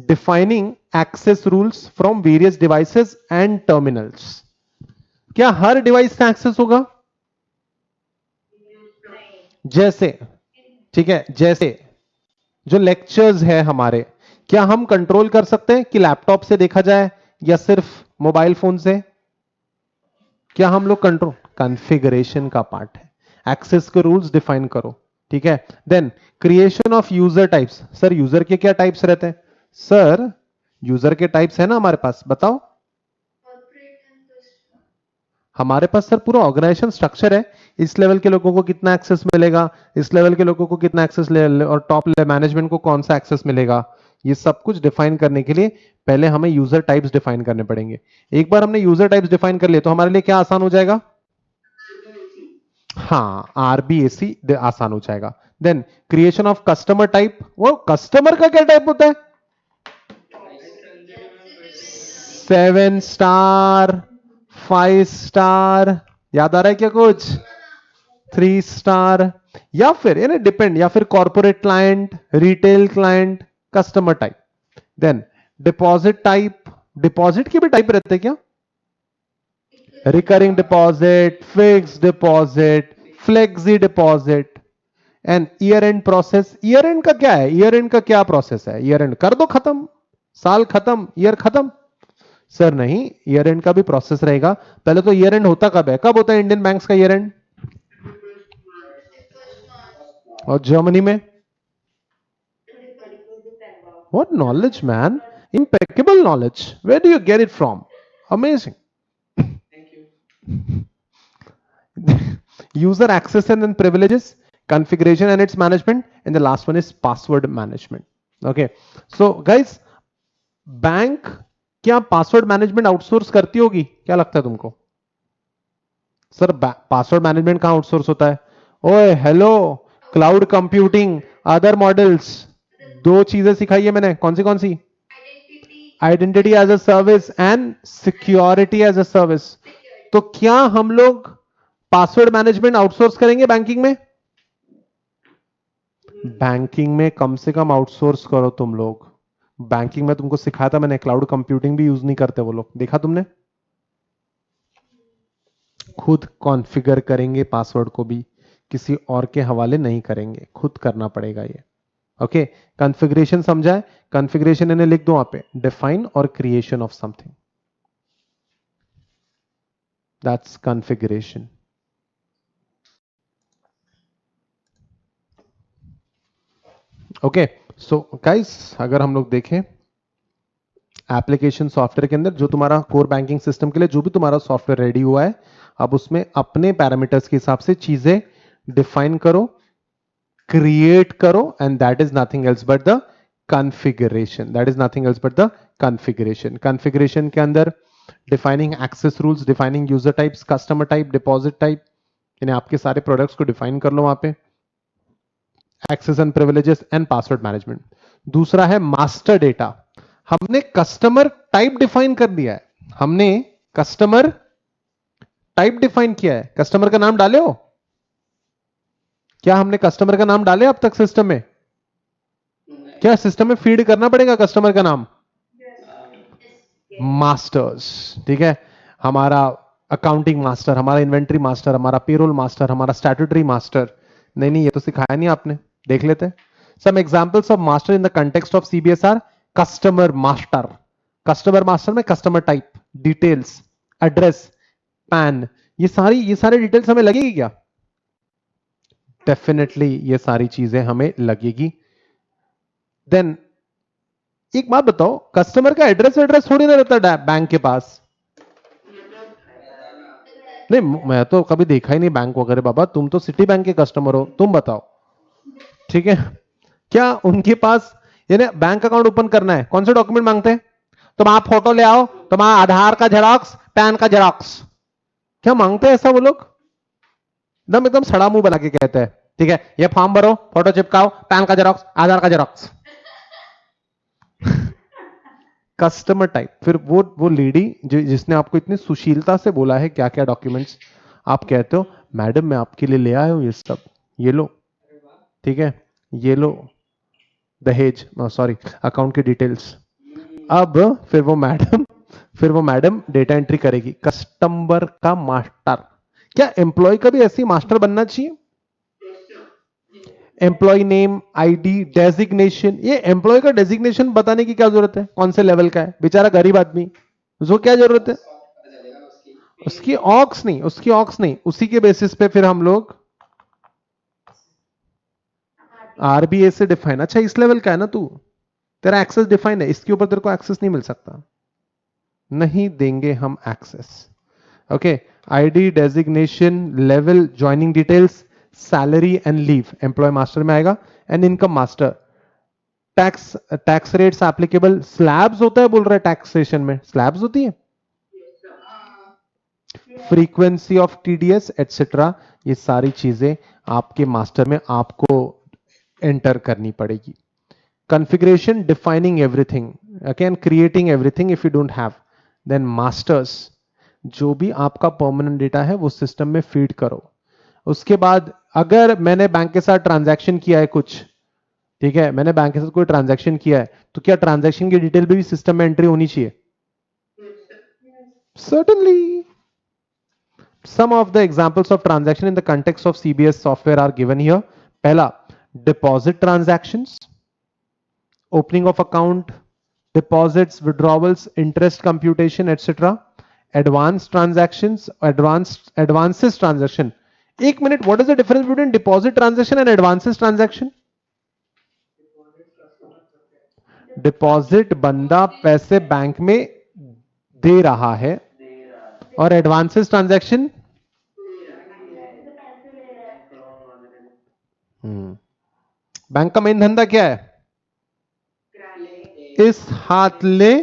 defining access rules from various devices and terminals. क्या हर डिवाइस का एक्सेस होगा? जैसे, ठीक है, जैसे जो लेक्चर्स है हमारे, क्या हम कंट्रोल कर सकते हैं कि लैपटॉप से देखा जाए या सिर्फ मोबाइल फोन से? क्या हम लोग कंट्रोल, कॉन्फ़िगरेशन का पार्ट है। एक्सेस के रूल्स डिफाइन करो, ठीक है। Then creation of user types. Sir user के क्या टाइप्स रहते हैं? सर यूजर के टाइप्स है ना हमारे पास, बताओ। हमारे पास सर पूरा ऑर्गेनाइजेशन स्ट्रक्चर है, इस लेवल के लोगों को कितना एक्सेस मिलेगा, इस लेवल के लोगों को कितना एक्सेस और टॉप मैनेजमेंट को कौन सा एक्सेस मिलेगा। ये सब कुछ डिफाइन करने के लिए पहले हमें यूजर टाइप्स डिफाइन करने पड़ेंगे। एक बार हमने यूजर टाइप्स डिफाइन कर लिए तो हमारे लिए क्या आसान हो जाएगा? हाँ, आरबीएसी आसान हो जाएगा। Then creation of customer type. वो कस्टमर का क्या टाइप होता है? 7 स्टार, 5 स्टार, याद आ रहा है क्या कुछ? 3 स्टार, या फिर यानी डिपेंड, या फिर corporate client, retail client, customer type. Then deposit type. Deposit के भी टाइप रहते हैं क्या? Recurring deposit, fix deposit, flexi deposit. And year end process. Year end का क्या है? ईयर एंड का क्या प्रोसेस है? ईयर एंड कर दो खत्म, साल खत्म, ईयर खत्म। सर नहीं, ईयर एंड का भी प्रोसेस रहेगा। पहले तो ईयर एंड होता कब है? कब होता है इंडियन बैंक्स का ईयर एंड? और जर्मनी में? What knowledge man, impeccable knowledge, where do you get it from? Amazing. User access and then privileges, configuration and its management, and the last one is password management. Okay, so guys, bank क्या password management outsource करती होगी? क्या लगता है तुमको? Sir password management कहां outsource होता है? ओए hello, cloud computing, other models, दो चीजें सिखाई है मैंने, कौन सी? Identity as a service and security as a service. तो क्या हम लोग पासवर्ड मैनेजमेंट आउटसोर्स करेंगे बैंकिंग में? बैंकिंग में कम से कम आउटसोर्स करो तुम लोग। बैंकिंग में तुमको सिखाया था मैंने, क्लाउड कंप्यूटिंग भी यूज नहीं करते वो लोग, देखा तुमने? खुद कॉन्फ़िगर करेंगे पासवर्ड को भी, किसी और के हवाले नहीं करेंगे, खुद करना पड़ेगा ये। ओके, कॉन्फ़िगरेशन समझा है? कॉन्फ़िगरेशन इन्हें लिख दो वहां पे, डिफाइन और creation of something, that's configuration. Okay, so guys, अगर हम लोग देखें एप्लीकेशन सॉफ्टवेयर के अंदर, जो तुम्हारा कोर बैंकिंग सिस्टम के लिए जो भी तुम्हारा सॉफ्टवेयर रेडी हुआ है, अब उसमें अपने पैरामीटर्स के हिसाब से चीजें डिफाइन करो, क्रिएट करो, and that is nothing else but the configuration. That is nothing else but the configuration. Configuration के अंदर defining access rules, defining user types, customer type, deposit type, यानी आपके सारे प्रोडक्ट्स को डिफाइन कर लो वहां पे। Access and privileges and password management. दूसरा है मास्टर डेटा। हमने कस्टमर टाइप डिफाइन कर दिया है, हमने कस्टमर टाइप डिफाइन किया है। कस्टमर का नाम डाले हो क्या? हमने कस्टमर का नाम डाले अब तक सिस्टम में? क्या सिस्टम में फीड करना पड़ेगा कस्टमर का नाम? मास्टर्स, ठीक है। हमारा अकाउंटिंग मास्टर, हमारा इन्वेंट्री मास्टर, हमारा पेरोल मास्टर, हमारा स्टैट्यूटरी मास्टर। नहीं नहीं, ये तो सिखाया नहीं आपने, देख लेते हैं। Some examples of master in the context of CBSR. Customer master, customer master में customer type, details, address, PAN, ये सारी डिटेल्स हमें लगेगी क्या? डेफिनेटली ये सारी चीजें हमें लगेगी। देन एक बात बताओ, कस्टमर का एड्रेस थोड़ी ना रहता बैंक के पास। नहीं, मैं तो कभी देखा ही नहीं बैंक वगैरह। बाबा तुम तो सिटी बैंक के कस्टमर हो, तुम बताओ, ठीक है। क्या उनके पास, यानी बैंक अकाउंट ओपन करना है, कौन से डॉक्यूमेंट मांगते हैं? तुम्हारा फोटो ले आओ, तुम्हारा आधार का जेरॉक्स, पैन का जेरॉक्स। क्या मांगते हैं ऐसा वो लोग? एकदम एकदम सड़ा मुंह बना के कहते हैं, ठीक है ये फॉर्म भरो, फोटो चिपकाओ, पैन का जेरॉक्स, आधार का जेरॉक्स। Customer type. फिर वो लेडी जिसने आपको इतनी सुशीलता से बोला है क्या क्या डॉक्यूमेंट्स, आप कहते हो मैडम मैं आपके लिए ले आया हूं ये सब, ये लो, ठीक है, ये लो दहेज, सॉरी अकाउंट की डिटेल्स। अब फिर वो मैडम डेटा एंट्री करेगी। कस्टमर का मास्टर। क्या एम्प्लॉय का भी ऐसी मास्टर बनना चाहिए? Employee name, ID, designation. ये एम्प्लॉय का डेजिग्नेशन बताने की क्या जरूरत है, कौन से लेवल का है, बेचारा गरीब आदमी, उसको क्या जरूरत है? उसकी ऑक्स नहीं, उसी के बेसिस पे फिर हम लोग आरबीए से डिफाइन, अच्छा इस लेवल का है ना तू, तेरा एक्सेस डिफाइन है, इसके ऊपर तेरे को एक्सेस नहीं मिल सकता, नहीं देंगे हम access. Okay, ID, designation, level, joining details, salary and leave employee master में आएगा। And income master, tax rates applicable, slabs होता है बोल रहा है, टैक्सेशन में स्लैब्स होती है, फ्रीक्वेंसी ऑफ टीडीएस एटसेट्रा। ये सारी चीजें आपके मास्टर में आपको एंटर करनी पड़ेगी। configuration, defining everything, again creating everything if you don't have, then masters, जो भी आपका परमानेंट डेटा है वो सिस्टम में फीड करो। उसके बाद अगर मैंने बैंक के साथ ट्रांजैक्शन किया है कुछ, ठीक है, मैंने बैंक के साथ कोई ट्रांजैक्शन किया है, तो क्या ट्रांजैक्शन की डिटेल भी सिस्टम में एंट्री होनी चाहिए? Certainly. Some of the examples of transaction in the context of CBS software are given here. पहला, deposit transactions, opening of account, deposits, withdrawals, interest computation, etc. Advanced transactions, advances transaction. एक minute, what is the difference between deposit transaction and advances transaction? Deposit बंदा पैसे bank में दे रहा है, और advances transaction bank का main धंधा क्या है? इस हाथ ले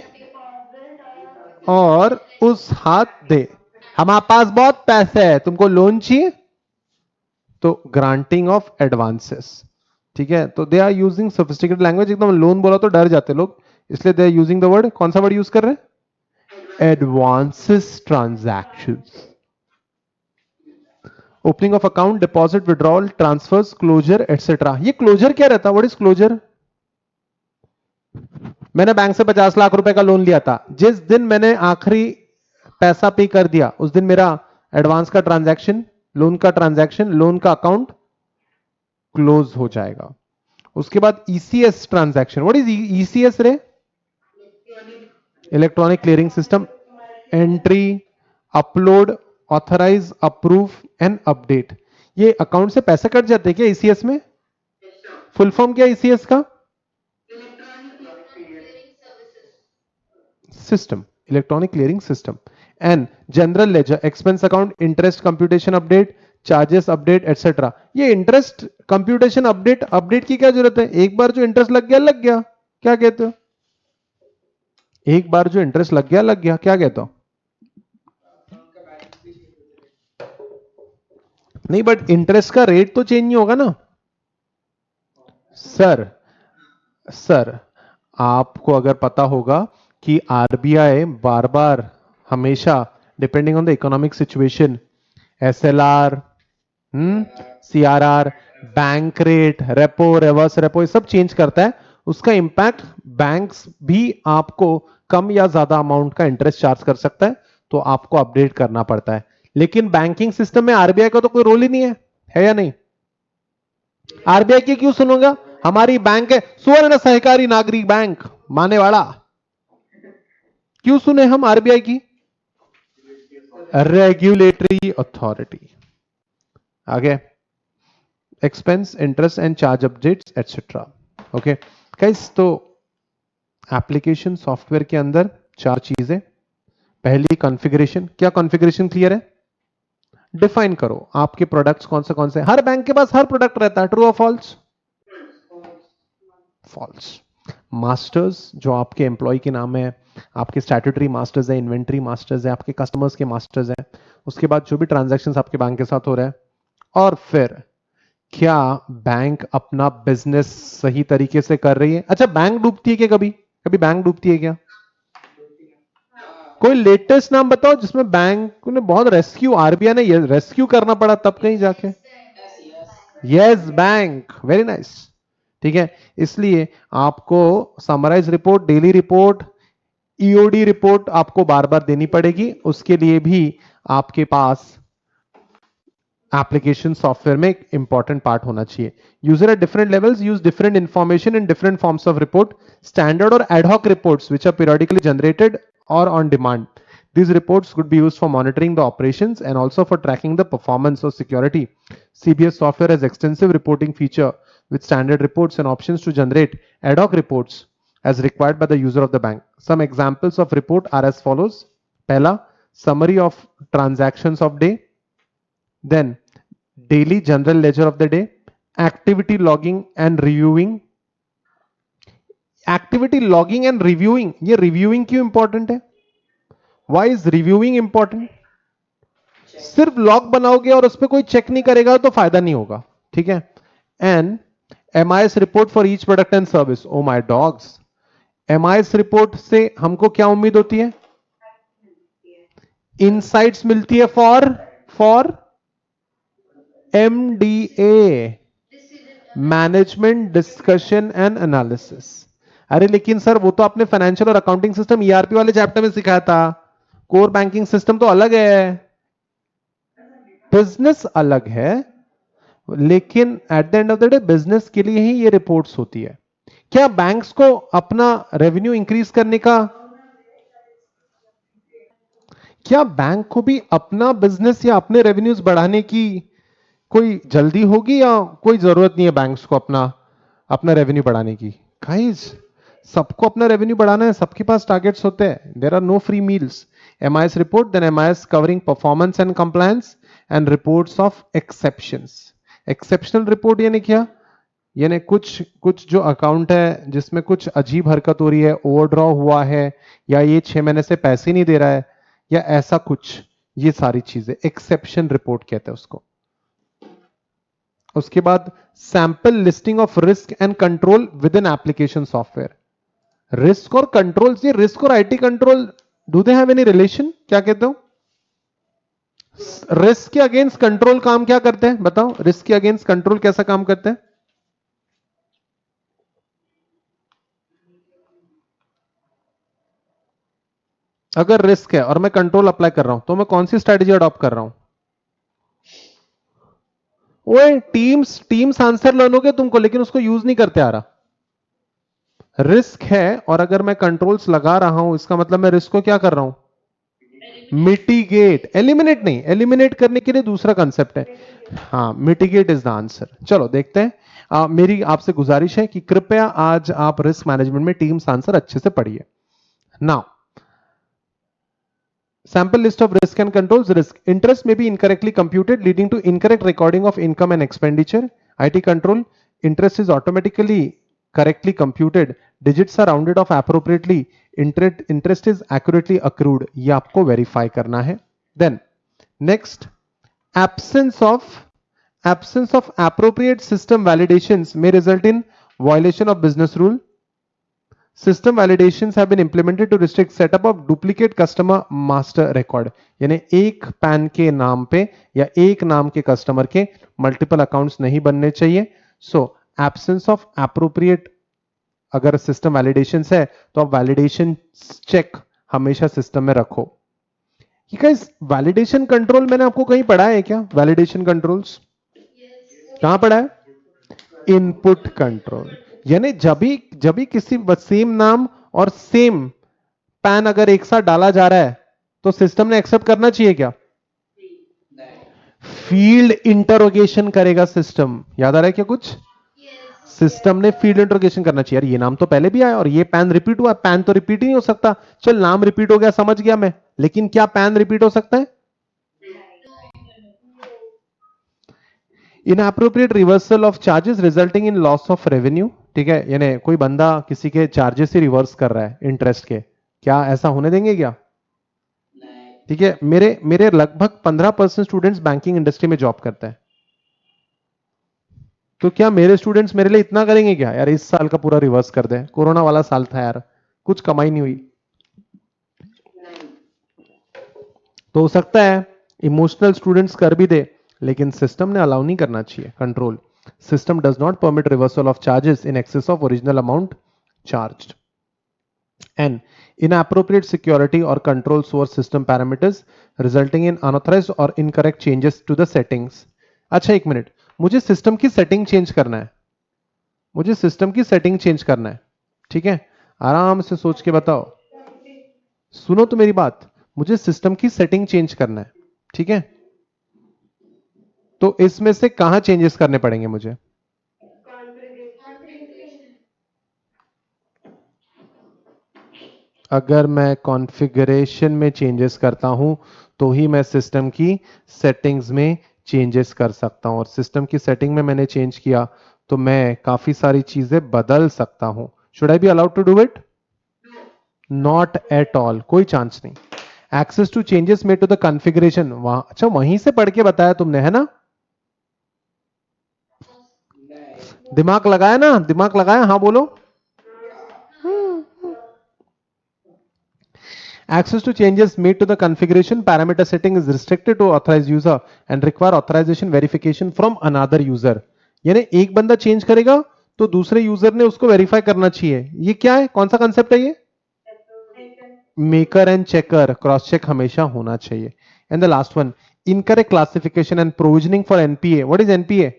और उस हाथ दे। हमारे पास बहुत पैसे है, तुमको लोन चाहिए, तो ग्रांटिंग ऑफ एडवांसेस, ठीक है। तो they are using sophisticated language, एकदम लोन बोला तो डर जाते लोग, इसलिए they are using the word, कौन सा वर्ड यूज कर रहे हैं? Advances transactions. Opening of account, deposit, withdrawal, transfers, closure etcetera. ये क्लोजर क्या रहता है? What is closure? मैंने बैंक से 50 लाख रुपए का लोन लिया था, जिस दिन मैंने आखिरी पैसा पे कर दिया उस दिन मेरा एडवांस का ट्रांजैक्शन, लोन का ट्रांजैक्शन, लोन का अकाउंट क्लोज हो जाएगा। उसके बाद ECS transaction. What is ECS रे? Electronic clearing system. Entry, upload, authorise, approve and update. ये अकाउंट से पैसे कट जाते हैं क्या ईसीएस में? फुल फॉर्म क्या ईसीएस का? System, electronic clearing system. And general ledger, expense account, interest computation update, charges update etcetera. ये इंटरेस्ट कंप्यूटेशन अपडेट, अपडेट की क्या जरूरत है? एक बार जो इंटरेस्ट लग गया लग गया, क्या कहते हो? एक बार जो इंटरेस्ट लग गया लग गया, क्या कहते हो? नहीं, बट इंटरेस्ट का रेट तो चेंज नहीं होगा ना। सर सर आपको अगर पता होगा कि आरबीआई बार बार हमेशा depending on the economic situation SLR, CRR, bank rate, repo, reverse repo, ये सब चेंज करता है, उसका इंपैक्ट बैंक्स भी आपको कम या ज्यादा अमाउंट का इंटरेस्ट चार्ज कर सकता है, तो आपको अपडेट करना पड़ता है। लेकिन बैंकिंग सिस्टम में आरबीआई का तो कोई रोल ही नहीं है या नहीं? आरबीआई की क्यों सुनूंगा? हमारी बैंक है सुवर्ण सहकारी नागरिक बैंक मानेवाड़ा, क्यों सुने हम आरबीआई की? Regulatory authority. आगे expense, interest and charge updates etcetera. Okay guys, तो एप्लीकेशन सॉफ्टवेयर के अंदर चार चीजें। पहली कॉन्फ़िगरेशन, क्या कॉन्फ़िगरेशन क्लियर है? डिफाइन करो आपके प्रोडक्ट्स कौन से। हर बैंक के पास हर प्रोडक्ट रहता है, ट्रू और फॉल्स? फॉल्स। मास्टर्स जो आपके एम्प्लॉय के नाम है, आपके स्टैट्यूटरी मास्टर्स है, इन्वेंट्री मास्टर्स है, आपके कस्टमर्स के मास्टर्स है, उसके बाद जो भी ट्रांजैक्शंस आपके बैंक के साथ हो रहा है, और फिर क्या बैंक अपना बिजनेस सही तरीके से कर रही है? अच्छा, बैंक डूबती है क्या? कभी कभी बैंक डूबती है क्या? कोई लेटेस्ट नाम बताओ जिसमें बैंक ने बहुत रेस्क्यू, आरबीआई ने रेस्क्यू करना पड़ा तब कहीं जाके। Yes Bank, very nice. ठीक है, इसलिए आपको summarise report, daily report, EOD report आपको बार बार देनी पड़ेगी, उसके लिए भी आपके पास एप्लीकेशन सॉफ्टवेयर में एक इंपॉर्टेंट पार्ट होना चाहिए। User at different levels use different information in different forms of report, standard और ad hoc reports which are periodically generated or on demand. These reports could be used for monitoring the operations and also for tracking the performance or security. CBS software has extensive reporting feature with standard reports and options to generate ad hoc reports as required by the user of the bank. Some examples of report are as follows. पहला, summary of transactions of day. Then daily general ledger of the day, activity logging and reviewing. Activity logging and reviewing, ये reviewing क्यों important है? Why is reviewing important? सिर्फ log बनाओगे और उस पर कोई चेक नहीं करेगा तो फायदा नहीं होगा, ठीक है। And MIS report for each product and service. Oh my dogs, MIS report से हमको क्या उम्मीद होती है? इनसाइट्स मिलती है for MDA, management discussion and analysis. अरे लेकिन सर वो तो आपने फाइनेंशियल और अकाउंटिंग सिस्टम ईआरपी वाले चैप्टर में सिखाया था, कोर बैंकिंग सिस्टम तो अलग है, बिजनेस अलग है, लेकिन at the end of the day business के लिए ही ये रिपोर्ट्स होती है। क्या बैंक्स को अपना रेवेन्यू इंक्रीज करने का, क्या बैंक को भी अपना बिजनेस या अपने रेवेन्यूज बढ़ाने की कोई जल्दी होगी या कोई जरूरत नहीं है बैंक्स को अपना अपना रेवेन्यू बढ़ाने की? गाइस, सबको अपना रेवेन्यू बढ़ाना है, सबके पास टारगेट्स होते हैं, there are no free meals. MIS report, then MIS covering performance and compliance and reports of exceptions. Exceptional report यानी क्या? यानी कुछ कुछ जो अकाउंट है जिसमें कुछ अजीब हरकत हो रही है, ओवरड्रॉ हुआ है, या ये 6 महीने से पैसे नहीं दे रहा है, या ऐसा कुछ, ये सारी चीजें एक्सेप्शन रिपोर्ट कहते हैं उसको। उसके बाद sample listing of risk and control with in application software. Risk और कंट्रोल, ये रिस्क और IT control, do they have any relation? क्या कहते हो? रिस्क के अगेंस्ट कंट्रोल काम क्या करते हैं बताओ? रिस्क के अगेंस्ट कंट्रोल कैसा काम करते हैं? अगर रिस्क है और मैं कंट्रोल अप्लाई कर रहा हूं तो मैं कौन सी स्ट्रेटेजी अडॉप्ट कर रहा हूं? ओए टीम्स आंसर लर्नोगे तुमको, लेकिन उसको यूज नहीं करते आ रहा। रिस्क है और अगर मैं कंट्रोल्स लगा रहा हूं, इसका मतलब मैं रिस्क को क्या कर रहा हूं? मिटिगेट, एलिमिनेट नहीं, एलिमिनेट करने के लिए दूसरा कंसेप्ट है। हाँ, मिटिगेट इज द आंसर। चलो देखते हैं। मेरी आपसे गुजारिश है कि कृपया आज आप रिस्क मैनेजमेंट में टीम्स आंसर अच्छे से पढ़िए। Now sample list of risk and controls. Risk: interest may be incorrectly computed leading to incorrect recording of income and expenditure. IT control: interest is automatically correctly computed, digits are rounded off appropriately, interest is accurately accrued. ये आपको verify करना है। Then next, absence of appropriate system validations may result in Violation of business rule. System validations have been implemented to restrict setup of duplicate customer master record. यानी एक pan के नाम पे या एक नाम के कस्टमर के मल्टीपल अकाउंट्स नहीं बनने चाहिए. सो एब्सेंस ऑफ एप्रोप्रिएट अगर सिस्टम वैलिडेशन है तो आप वैलिडेशन चेक हमेशा सिस्टम में रखो. गाइस वैलिडेशन कंट्रोल मैंने आपको कहीं पढ़ा है क्या? वैलिडेशन कंट्रोल्स कहां पढ़ा है? Input control. यानी जब भी किसी सेम नाम और सेम पैन अगर एक साथ डाला जा रहा है तो सिस्टम ने एक्सेप्ट करना चाहिए क्या? फील्ड इंटरोगेशन करेगा सिस्टम. याद आ रहा है क्या कुछ? सिस्टम ने फील्ड इंटरोगेशन करना चाहिए. यार ये नाम तो पहले भी आया और ये पैन रिपीट हुआ. पैन तो रिपीट ही नहीं हो सकता. चल नाम रिपीट हो गया समझ गया मैं, लेकिन क्या पैन रिपीट हो सकता है? Inappropriate reversal of charges resulting in loss of revenue. ठीक है, यानी कोई बंदा किसी के चार्जेस ही रिवर्स कर रहा है इंटरेस्ट के, क्या ऐसा होने देंगे क्या? ठीक है, मेरे मेरे लगभग 15% स्टूडेंट्स बैंकिंग इंडस्ट्री में जॉब करते हैं. तो क्या मेरे स्टूडेंट्स मेरे लिए इतना करेंगे क्या? यार इस साल का पूरा रिवर्स कर दे, कोरोना वाला साल था यार, कुछ कमाई नहीं हुई. तो हो सकता है इमोशनल स्टूडेंट्स कर भी दे, लेकिन सिस्टम ने अलाउ नहीं करना चाहिए. Control system does not permit reversal of charges in excess of original amount charged. And inappropriate security or control source system parameters resulting in unauthorized or incorrect changes to the settings. अच्छा एक minute, मुझे system की setting change करना है. मुझे system की setting change करना है. ठीक है, आराम से सोच के बताओ. सुनो तो मेरी बात, मुझे सिस्टम की सेटिंग चेंज करना है. ठीक है, तो इसमें से कहां चेंजेस करने पड़ेंगे मुझे? अगर मैं कॉन्फ़िगरेशन में चेंजेस करता हूं तो ही मैं सिस्टम की सेटिंग्स में चेंजेस कर सकता हूं. और सिस्टम की सेटिंग में मैंने चेंज किया तो मैं काफी सारी चीजें बदल सकता हूं. Should I be allowed to do it? Not at all, कोई चांस नहीं. Access to changes made to the configuration, वहां अच्छा वहीं से पढ़ के बताया तुमने है ना? दिमाग लगाया ना? दिमाग लगाया? हाँ बोलो. Access to changes made to the configuration parameter setting is restricted to authorized user and require authorization verification from another user. यानी एक बंदा चेंज करेगा तो दूसरे यूजर ने उसको वेरीफाई करना चाहिए. ये क्या है? कौन सा कंसेप्ट है ये? Maker and checker, cross check हमेशा होना चाहिए. And the last one, incorrect classification and provisioning for NPA. What is NPA?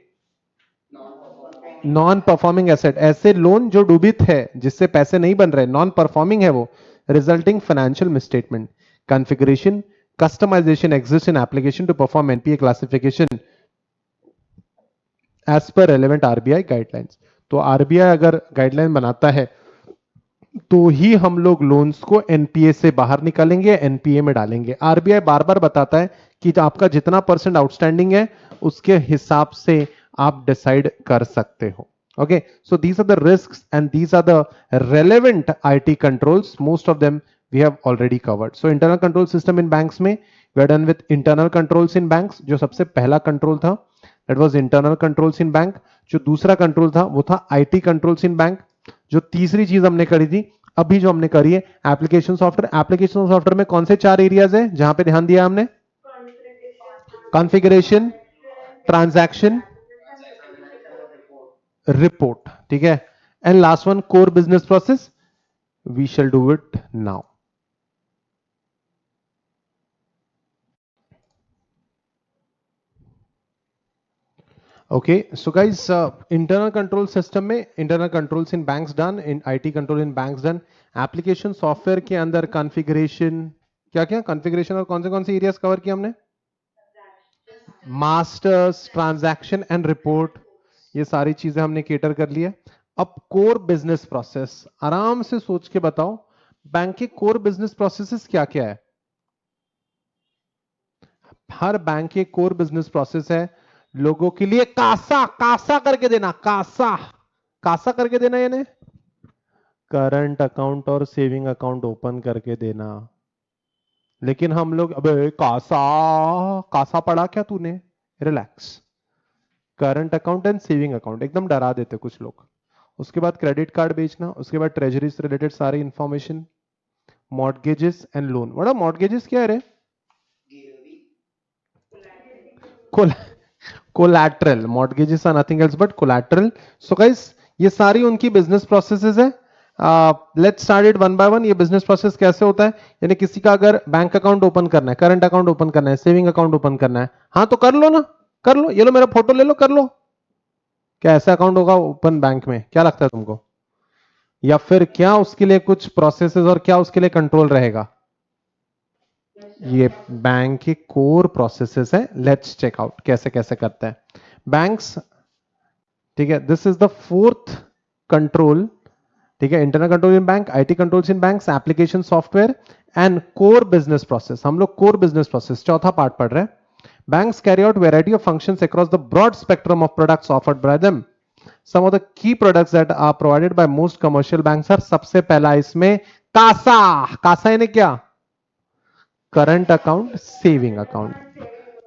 Non performing asset. ऐसे लोन जो डूबित है, जिससे पैसे नहीं बन रहे, नॉन परफॉर्मिंग है वो. Resulting financial misstatement. Configuration, customization exists in application to perform NPA classification as per relevant RBI guidelines. तो RBI अगर गाइडलाइन बनाता है तो ही हम लोग लोन्स को एनपीए से बाहर निकालेंगे, एनपीए में डालेंगे. आरबीआई बार बार बताता है कि आपका जितना परसेंट आउटस्टैंडिंग है उसके हिसाब से आप डिसाइड कर सकते हो. Okay, so these are the risks and these are the relevant IT controls. Most of them we have already covered. So internal control system in banks में we are done with internal controls in banks. जो सबसे पहला control था that was internal controls in bank. जो दूसरा control था वो था IT controls in bank. जो तीसरी चीज हमने करी थी, अभी जो हमने करी है एप्लीकेशन सॉफ्टवेयर. एप्लीकेशन सॉफ्टवेयर में कौन से 4 एरियाज है जहां पे ध्यान दिया हमने? Configuration, transaction, report. ठीक है, and last one core business process. We shall do it now. Okay, so guys internal control system में internal controls in banks done, in IT control in banks done. Application software के अंदर configuration, क्या क्या configuration और कौन से areas cover किया हमने? मास्टर्स, ट्रांजैक्शन एंड रिपोर्ट, ये सारी चीजें हमने केटर कर लिया. अब कोर बिजनेस प्रोसेस, आराम से सोच के बताओ बैंक के कोर बिजनेस प्रोसेसेस क्या क्या है? हर बैंक के कोर बिजनेस प्रोसेस है लोगों के लिए कासा, कासा करके देना, कासा, कासा करके देना यानी करंट अकाउंट और सेविंग अकाउंट ओपन करके देना. लेकिन हम लोग अबे कासा, कासा पढ़ा क्या तूने? Relax. Current account and saving account एकदम डरा देते कुछ लोग. उसके बाद क्रेडिट कार्ड बेचना, उसके बाद ट्रेजरी से रिलेटेड सारी information, mortgages and loan. What are mortgages? क्या है रे? Collateral. Mortgages are nothing else but collateral. So guys ये सारी उनकी बिजनेस प्रोसेसेस है। Let's start it one by one. ये बिजनेस प्रोसेस कैसे होता है? यानी किसी का अगर बैंक अकाउंट ओपन करना है, करंट अकाउंट ओपन करना है, सेविंग अकाउंट ओपन करना है, हाँ तो कर लो ना, कर लो, ये लो मेरा फोटो ले लो, कर लो। क्या ऐसा अकाउंट होगा ओपन बैंक में? क्या लगता है तुमको? या फिर क्या उसके लिए कुछ प्रोसेसेस और क्या उसके लिए कंट्रोल रहेगा? ये बैंक के कोर प्रोसेसेस है। लेट्स चेक आउट कैसे कैसे करते हैं बैंक्स। ठीक है, this is the fourth control. ठीक है, internal control in bank, IT controls in banks, application software and core business process. हम लोग कोर बिजनेस प्रोसेस चौथा पार्ट पढ़ रहे हैं। Banks carry out variety of functions across the broad spectrum of products offered by them. Some of the key products that are provided by most commercial banks are. सबसे पहला इसमें CASA. CASA यानी क्या? Current account, saving account.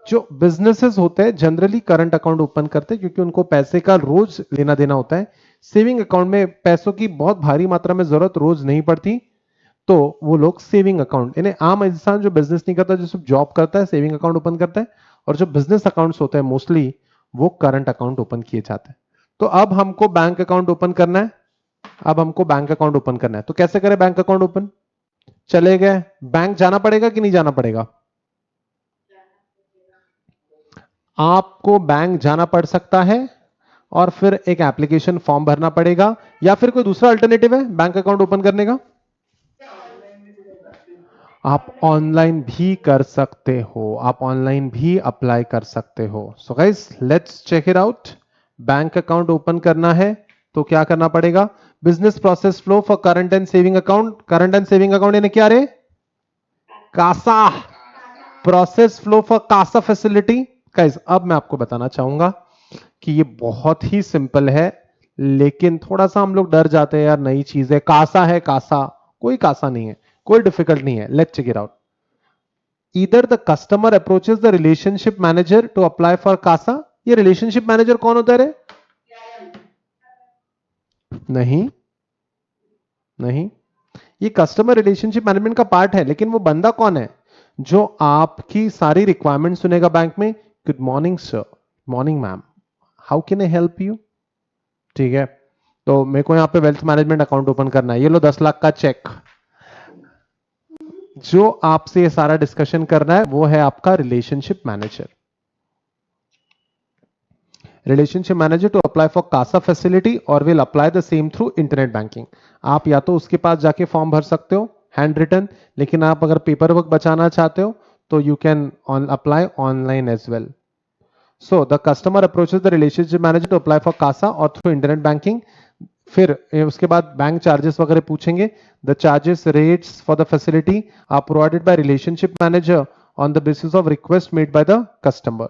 जो businesses होते हैं generally current account open करते हैं क्योंकि उनको पैसे का रोज लेना देना होता है। सेविंग अकाउंट में पैसों की बहुत भारी मात्रा में जरूरत रोज नहीं पड़ती, तो वो लोग सेविंग अकाउंट, यानी आम इंसान जो बिजनेस नहीं करता, जो सिर्फ जॉब करता है, सेविंग अकाउंट ओपन करता है। और जो बिजनेस अकाउंट्स होते हैं मोस्टली वो करंट अकाउंट ओपन किए जाते हैं। तो अब हमको बैंक अकाउंट ओपन करना है। अब हमको बैंक अकाउंट ओपन करना है तो कैसे करें बैंक अकाउंट ओपन? चले गए बैंक, जाना पड़ेगा कि नहीं जाना पड़ेगा? आपको बैंक जाना पड़ सकता है और फिर एक एप्लीकेशन फॉर्म भरना पड़ेगा, या फिर कोई दूसरा अल्टरनेटिव है बैंक अकाउंट ओपन करने का? आप ऑनलाइन भी कर सकते हो, आप ऑनलाइन भी अप्लाई कर सकते हो। So guys let's check it out. Bank account open करना है तो क्या करना पड़ेगा? Business process flow for current and saving account. Current and saving account यानी क्या रे? CASA. Process flow for CASA facility. Guys अब मैं आपको बताना चाहूंगा कि ये बहुत ही सिंपल है, लेकिन थोड़ा सा हम लोग डर जाते हैं यार, नई चीज है, कासा है कासा। कोई कासा नहीं है, कोई डिफिकल्ट नहीं है। Let's check it out. Either the customer approaches the relationship manager to apply for CASA. ये रिलेशनशिप मैनेजर कौन होता है रे? नहीं नहीं, ये कस्टमर रिलेशनशिप मैनेजमेंट का पार्ट है, लेकिन वो बंदा कौन है जो आपकी सारी रिक्वायरमेंट सुनेगा बैंक में? Good morning sir, morning ma'am, how can I help you? ठीक है, तो मेरे को यहाँ पे वेल्थ मैनेजमेंट अकाउंट ओपन करना है, ये लो 10 लाख का चेक। जो आपसे ये सारा डिस्कशन करना है वो है आपका relationship manager. Relationship manager to apply for CASA facility और will apply the same through internet banking. आप या तो उसके पास जाके फॉर्म भर सकते हो हैंड रिटन, लेकिन आप अगर पेपर वर्क बचाना चाहते हो तो you can apply online as well. So the customer approaches the relationship manager to apply for CASA और थ्रू इंटरनेट बैंकिंग। फिर उसके बाद बैंक चार्जेस वगैरह पूछेंगे। The charges rates for the facility are provided by relationship manager on the basis of request made by the customer.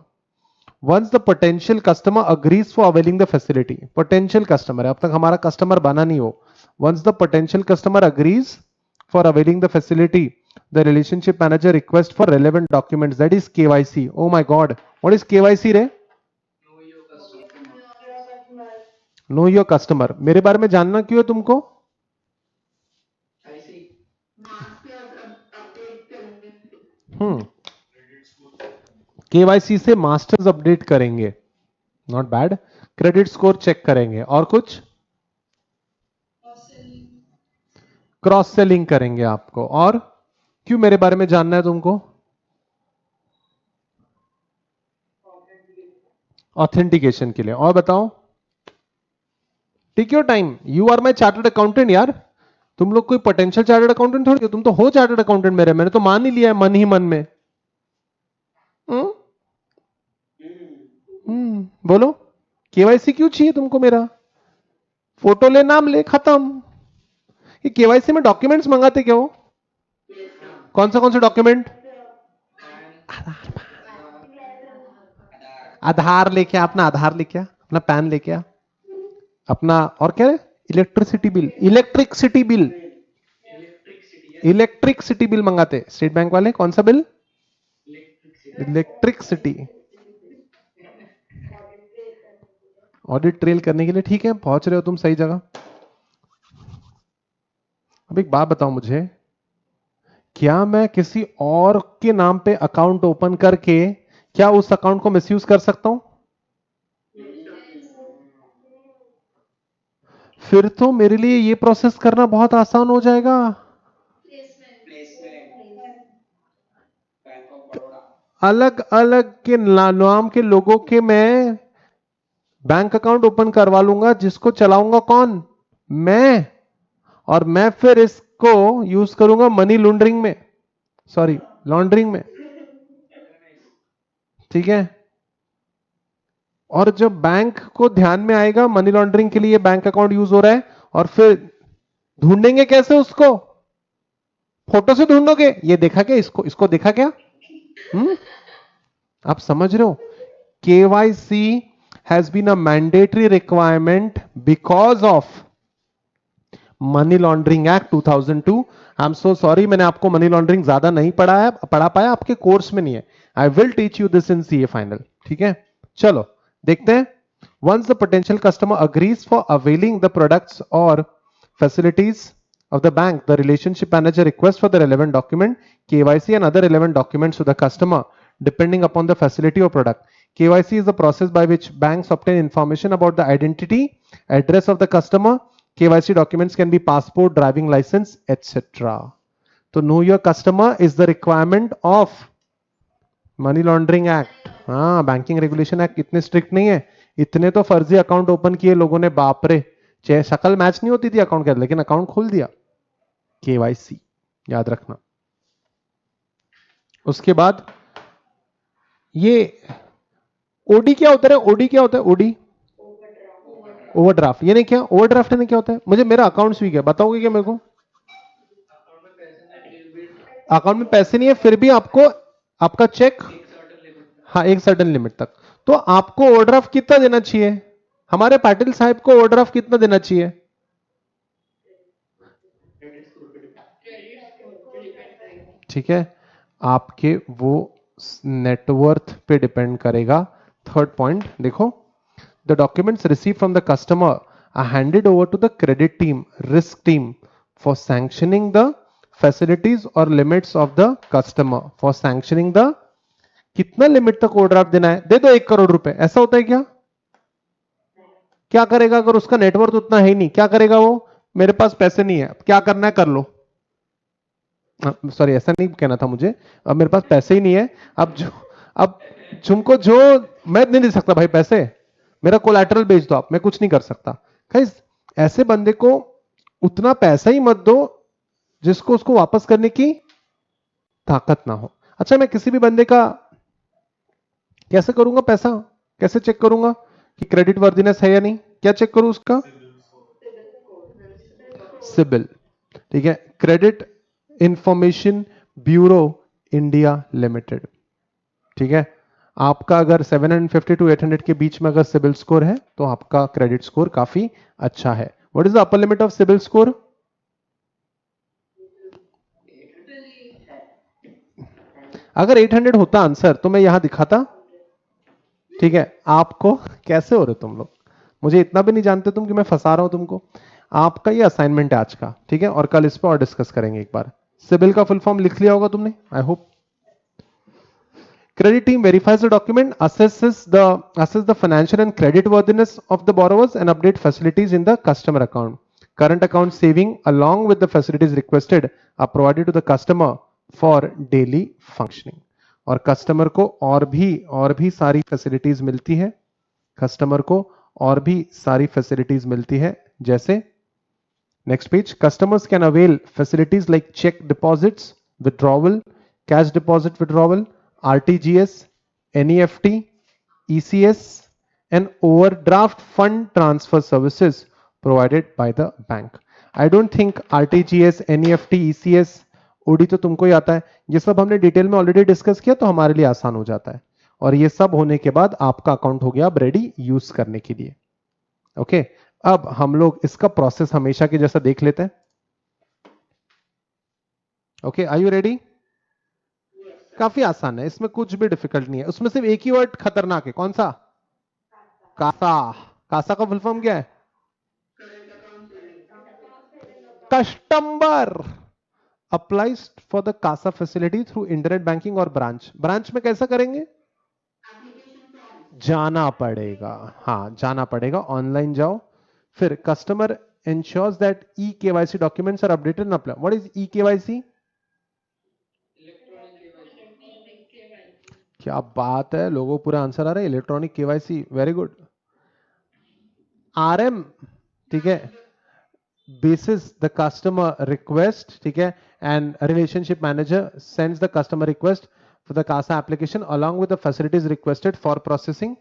Once the potential customer agrees for availing the facility. Potential customer है, अब तक हमारा customer बना नहीं हो। Once the potential customer agrees for availing the facility, the relationship manager request for relevant documents, that is KYC. Oh my God, what is KYC रे? Know your customer. मेरे बारे में जानना क्यों है तुमको? हम्म, केवाईसी से मास्टर्स अपडेट करेंगे, not bad. Credit score check करेंगे और कुछ क्रॉस सेलिंग करेंगे आपको। और क्यों मेरे बारे में जानना है तुमको? ऑथेंटिकेशन के लिए। और बताओ, take your time, you are my chartered accountant यार। तुम लोग कोई पोटेंशियल चार्टर्ड अकाउंटेंट थोड़ी हो, तुम तो हो चार्टर्ड अकाउंटेंट मेरे, मैंने तो मान ही लिया है मन ही मन में। हम्म बोलो, केवाईसी क्यों चाहिए तुमको मेरा? फोटो ले, नाम ले, खत्म। ये केवाईसी में डॉक्यूमेंट्स मंगाते क्या हो? कौन से डॉक्यूमेंट? आधार लेके आ, अपना आधार लेके आ, अपना पैन लेके आ, अपना, और क्या है? Electricity bill, electricity bill, electricity bill मंगाते स्टेट बैंक वाले। कौन सा बिल? इलेक्ट्रिसिटी। ऑडिट ट्रेल करने के लिए, ठीक है, पहुंच रहे हो तुम सही जगह। अब एक बात बताओ मुझे, क्या मैं किसी और के नाम पे अकाउंट ओपन करके क्या उस अकाउंट को मिसयूज कर सकता हूं? फिर तो मेरे लिए ये प्रोसेस करना बहुत आसान हो जाएगा। अलग अलग के नाम के लोगों के मैं बैंक अकाउंट ओपन करवा लूंगा, जिसको चलाऊंगा कौन? मैं। और मैं फिर इसको यूज करूंगा मनी लॉन्ड्रिंग में, सॉरी लॉन्ड्रिंग में, ठीक है। और जब बैंक को ध्यान में आएगा मनी लॉन्ड्रिंग के लिए बैंक अकाउंट यूज हो रहा है, और फिर ढूंढेंगे कैसे उसको? फोटो से ढूंढोगे, ये देखा क्या, इसको इसको देखा क्या? हम्म, आप समझ रहे हो? KYC has been a mandatory requirement because of money laundering act 2002। I am so sorry, मैंने आपको मनी लॉन्ड्रिंग ज्यादा नहीं पढ़ा पाया, आपके कोर्स में नहीं है। I will teach you this in CA final, ठीक है। चलो देखते हैं। Once the potential customer agrees for availing the products और facilities of the bank, the relationship manager requests for the relevant document, KYC and other relevant documents to the customer depending upon the facility or product. KYC is the process by which banks obtain information about the identity, address of the customer. KYC documents can be passport, driving license, etc. तो know your customer is the requirement of money laundering act. हाँ, banking regulation act इतने strict नहीं है। इतने तो फर्जी account open किए लोगों ने, बाप रे। चाहे शक्ल मैच नहीं होती थी अकाउंट के, लेकिन अकाउंट खोल दिया। केवाईसी याद रखना। उसके बाद ये ओडी क्या होता है? ओडी क्या होता है? OD overdraft. ये नहीं, क्या ओवरड्राफ्ट नहीं, क्या होता है? मुझे मेरा अकाउंट स्वीक है, बताओगे क्या मेरे को? अकाउंट में पैसे नहीं है, फिर भी आपको आपका चेक, हाँ एक सर्टेन लिमिट तक। तो आपको ओवरड्राफ्ट कितना देना चाहिए? हमारे पाटिल साहब को ओवरड्राफ्ट कितना देना चाहिए? ठीक है, आपके वो नेटवर्थ पे डिपेंड करेगा। थर्ड पॉइंट देखो, the documents receive from the customer are handed over to the credit team, risk team for sanctioning the facilities और limits of the customer, for sanctioning the, कितना लिमिट तक overdraft देना है? दे दो 1 करोड़ रुपए, ऐसा होता है क्या? क्या करेगा अगर उसका नेटवर्थ उतना है ही नहीं? क्या करेगा वो? मेरे पास पैसे नहीं है, क्या करना है कर लो। सॉरी, ऐसा नहीं कहना था मुझे। अब मेरे पास पैसे ही नहीं है, अब तुमको जो, मैं नहीं दे सकता भाई पैसे, मेरा कोलैटरल भेज दो आप, मैं कुछ नहीं कर सकता। गाइस, ऐसे बंदे को उतना पैसा ही मत दो जिसको उसको वापस करने की ताकत ना हो। अच्छा, मैं किसी भी बंदे का कैसे करूंगा पैसा, कैसे चेक करूंगा कि क्रेडिट वर्दीनेस है या नहीं? क्या चेक करूं उसका? सिबिल, ठीक है। Credit information bureau India limited, ठीक है। आपका अगर 750 टू 800 के बीच में अगर सिबिल स्कोर है तो आपका क्रेडिट स्कोर काफी अच्छा है। What is the upper limit of CIBIL score? अगर 800 होता आंसर तो मैं यहां दिखाता, ठीक है। आपको कैसे हो रहे तुम लोग, मुझे इतना भी नहीं जानते तुम कि मैं फंसा रहा हूं तुमको। आपका ये असाइनमेंट है आज का, ठीक है, और कल इस पर और डिस्कस करेंगे एक बार। सिबिल का फुल फॉर्म लिख लिया होगा तुमने, I hope. Credit team verifies the document, assess the financial and credit worthiness of the borrowers, and update facilities in the customer account. Current account saving along with the facilities requested are provided to the customer for daily functioning. और customer को और भी सारी facilities मिलती है, customer को और भी सारी फैसिलिटीज मिलती है, जैसे next page, customers can avail facilities like cheque deposits, withdrawal, cash deposit withdrawal, RTGS, NEFT, ECS, and overdraft fund transfer services provided by the bank. I don't think RTGS, NEFT, ECS, OD तो तुमको ही आता है। ये सब हमने detail में already discuss किया, तो हमारे लिए आसान हो जाता है। और ये सब होने के बाद आपका अकाउंट हो गया अब रेडी यूज करने के लिए। ओके, अब हम लोग इसका प्रोसेस हमेशा के जैसा देख लेते हैं। Okay, are you ready? काफी आसान है, इसमें कुछ भी डिफिकल्ट नहीं है। उसमें सिर्फ एक ही वर्ड खतरनाक है, कौन सा? कासा। कासा का फुल फॉर्म क्या है? Customer applies for the CASA facility through internet banking और ब्रांच। ब्रांच में कैसा करेंगे? जाना पड़ेगा, हाँ जाना पड़ेगा, ऑनलाइन जाओ। फिर customer ensures that e-KYC documents are updated and applied. What is e-KYC? क्या बात है, लोगों को पूरा आंसर आ रहा है। Electronic KYC, very good. RM, ठीक है, basis the customer request, ठीक है, and relationship manager sends the customer request for the CASA application along with the facilities requested for processing.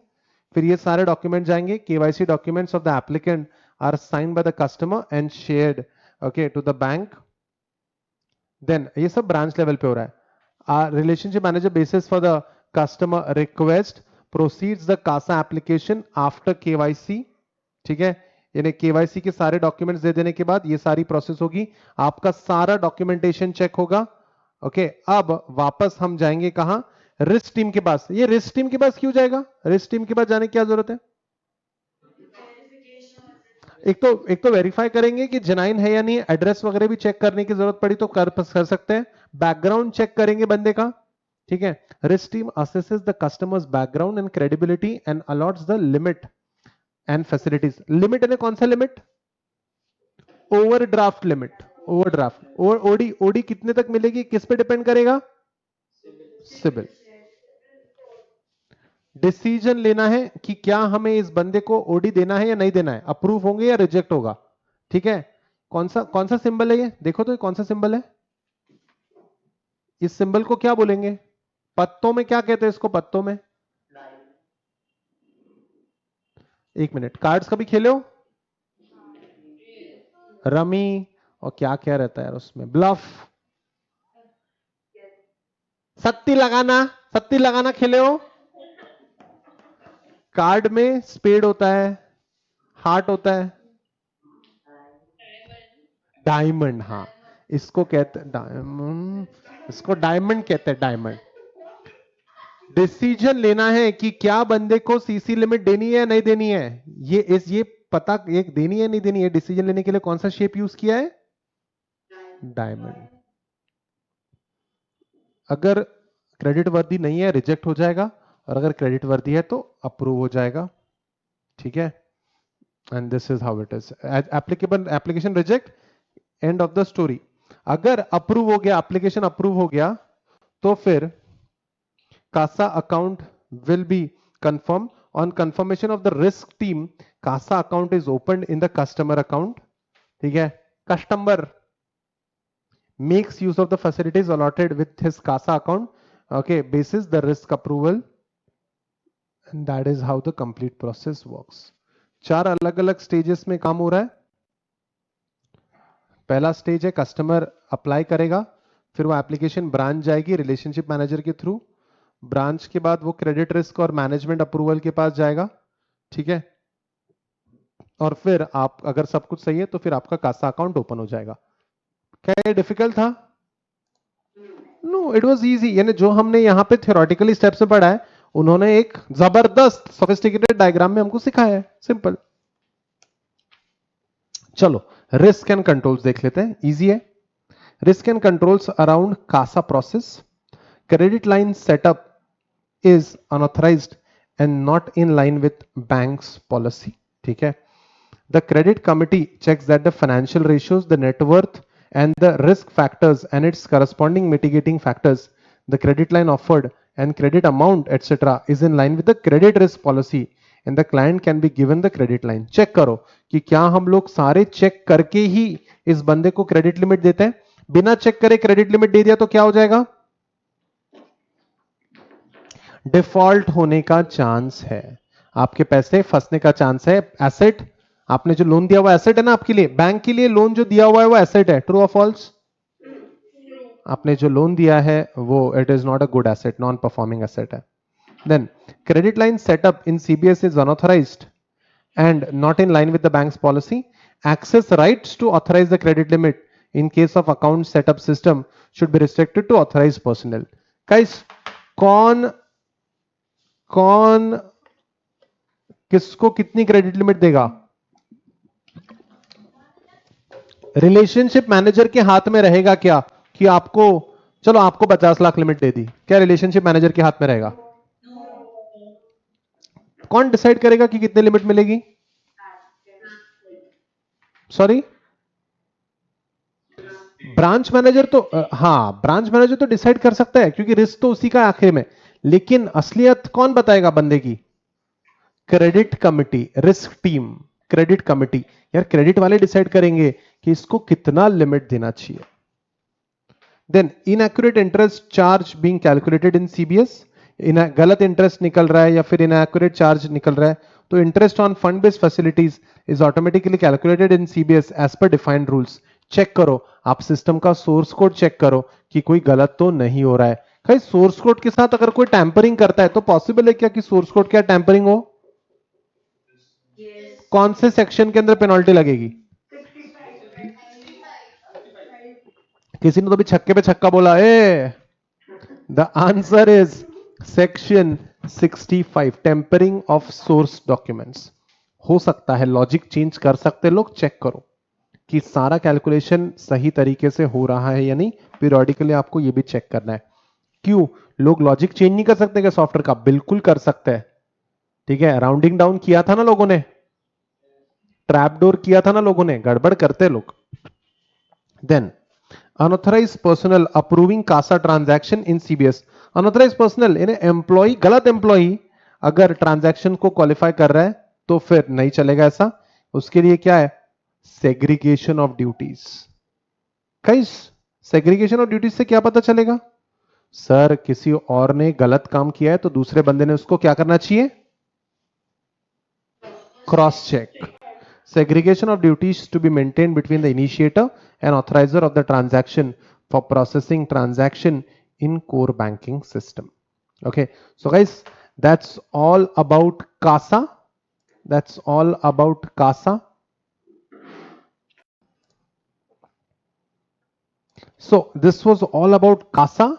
फिर ये सारे डॉक्यूमेंट जाएंगे, KYC documents of the applicant are signed by the customer and shared okay to the bank. Then ये सब branch level पे हो रहा है। Relationship manager basis for the customer request proceeds the CASA application after KYC, ठीक है, यानी KYC के सारे डॉक्यूमेंट्स दे देने के बाद ये सारी प्रोसेस होगी, आपका सारा डॉक्यूमेंटेशन चेक होगा। ओके, अब वापस हम जाएंगे कहां? रिस्क टीम के पास। ये रिस्क टीम के पास क्यों जाएगा? रिस्क टीम के पास जाने की क्या जरूरत है? एक तो वेरीफाई करेंगे कि जेन्युइन है या नहीं, एड्रेस वगैरह भी चेक करने की जरूरत पड़ी तो कर सकते हैं, बैकग्राउंड चेक करेंगे बंदे का, ठीक है। Risk team assesses the customer's background and credibility and allots the limit and facilities. Limit है कौन सा limit? Overdraft limit. Overdraft OD OD कितने तक मिलेगी, किस पे डिपेंड करेगा? सिबिल। डिसीजन लेना है कि क्या हमें इस बंदे को ओडी देना है या नहीं देना है, अप्रूव होंगे या रिजेक्ट होगा, ठीक है। कौन सा सिंबल है ये, देखो तो ये कौन सा सिंबल है? इस सिंबल को क्या बोलेंगे? पत्तों में क्या कहते हैं इसको? पत्तों में, एक मिनट, कार्ड्स कभी खेले हो? रमी, और क्या क्या रहता है यार उसमें, ब्लफ, सत्ती लगाना खेले हो? कार्ड में स्पेड होता है, हार्ट होता है, डायमंड, हाँ इसको कहते हैं डायमंड, इसको डायमंड कहते हैं, डायमंड। डिसीजन लेना है कि क्या बंदे को सीसी लिमिट देनी है या नहीं देनी है, ये पता एक देनी है नहीं देनी है, डिसीजन लेने के लिए कौन सा शेप यूज किया है? डायमंड। अगर क्रेडिट वर्दी नहीं है रिजेक्ट हो जाएगा, और अगर क्रेडिट वर्दी है तो अप्रूव हो जाएगा, ठीक है। And this is how it is applicable. Application reject, end of the story. अगर अप्रूव हो गया, एप्लीकेशन अप्रूव हो गया, तो फिर CASA account will be confirmed. On confirmation of the risk team, CASA account is opened in the customer account. ठीक है, customer makes use of the facilities allotted with his CASA account. Okay, basis the risk approval, and that is how the complete process works. चार अलग अलग stages में काम हो रहा है। पहला स्टेज है कस्टमर अप्लाई करेगा, फिर वो एप्लीकेशन ब्रांच जाएगी रिलेशनशिप मैनेजर के थ्रू, ब्रांच के बाद वो क्रेडिट रिस्क और मैनेजमेंट अप्रूवल के पास जाएगा, ठीक है। और फिर आप अगर सब कुछ सही है तो फिर आपका कासा अकाउंट ओपन हो जाएगा। क्या ये डिफिकल्ट था? No, it was easy. यानी जो हमने यहां पे थ्योरेटिकली स्टेप्स में पढ़ा है, उन्होंने एक जबरदस्त सोफिस्टिकेटेड डायग्राम में हमको सिखाया है, सिंपल। चलो रिस्क एंड कंट्रोल्स देख लेते हैं, इजी है। Risk and controls around CASA process. Credit line setup is unauthorized and not in line with bank's policy, ठीक है। The credit committee checks that the financial ratios, the net worth and the risk factors and its corresponding mitigating factors, the credit line offered and credit amount etc is in line with the credit risk policy and the client can be given the credit line. Check करो कि क्या हम लोग सारे check करके ही इस बंदे को क्रेडिट लिमिट देते हैं। बिना चेक करे क्रेडिट लिमिट दे दिया तो क्या हो जाएगा? डिफॉल्ट होने का चांस है, आपके पैसे फंसने का चांस है। एसेट, आपने जो लोन दिया हुआ एसेट है ना, आपके लिए बैंक के लिए लोन जो दिया हुआ है वो एसेट है, ट्रू और फॉल्स? आपने जो लोन दिया है वो it is not a good asset, non performing asset है। Then credit line setup in CBS is unauthorised and not in line with the bank's policy. Access rights to authorize the credit limit in case of account setup system should be restricted to authorized personnel. Guys, कौन कौन किसको कितनी credit limit देगा? Relationship manager के हाथ में रहेगा क्या कि आपको, चलो आपको 50 लाख लिमिट दे दी, क्या रिलेशनशिप मैनेजर के हाथ में रहेगा? कौन डिसाइड करेगा कि कितनी लिमिट मिलेगी? सॉरी, ब्रांच मैनेजर तो हाँ, ब्रांच मैनेजर तो डिसाइड कर सकता है क्योंकि रिस्क तो उसी का आखिर में, लेकिन असलियत कौन बताएगा बंदे की? Credit committee, risk team, credit committee. यार क्रेडिट वाले डिसाइड करेंगे कि इसको कितना लिमिट देना चाहिए। Then inaccurate interest charge being calculated in CBS, गलत इंटरेस्ट निकल रहा है या फिर इनएक्यूरेट चार्ज निकल रहा है, तो interest on fund based facilities is automatically calculated in CBS as per defined rules. Check करो, आप सिस्टम का सोर्स कोड चेक करो कि कोई गलत तो नहीं हो रहा है। भाई सोर्स कोड के साथ अगर कोई टैंपरिंग करता है तो पॉसिबल है क्या कि सोर्स कोड क्या टैंपरिंग हो? कौन से सेक्शन के अंदर पेनल्टी लगेगी? किसी ने तो भी छक्के पे छक्का बोला ए। The answer is section 65, tampering of source documents. हो सकता है लॉजिक चेंज कर सकते लोग, चेक करो कि सारा कैलकुलेशन सही तरीके से हो रहा है या नहीं। पीरियोडिकली आपको यह भी चेक करना है। क्यों लोग लॉजिक चेंज नहीं कर सकते क्या सॉफ्टवेयर का? बिल्कुल कर सकते हैं। ठीक है, राउंडिंग डाउन किया था ना लोगों ने, ट्रैपडोर किया था ना लोगों ने, गड़बड़ करते लोग। Then unauthorised personnel approving CASA transaction in CBS. Unauthorised personnel यानी एम्प्लॉय, गलत एम्प्लॉय अगर ट्रांजैक्शन को क्वालिफाई कर रहा है तो फिर नहीं चलेगा ऐसा। उसके लिए क्या है? Segregation of duties. कई सेग्रीगेशन ऑफ ड्यूटीज से क्या पता चलेगा? सर किसी और ने गलत काम किया है तो दूसरे बंदे ने उसको क्या करना चाहिए? Cross check. Segregation of duties to be maintained between the initiator and authorizer of the transaction for processing transaction in core banking system. Okay, so guys, that's all about CASA. That's all about CASA. So this was all about CASA.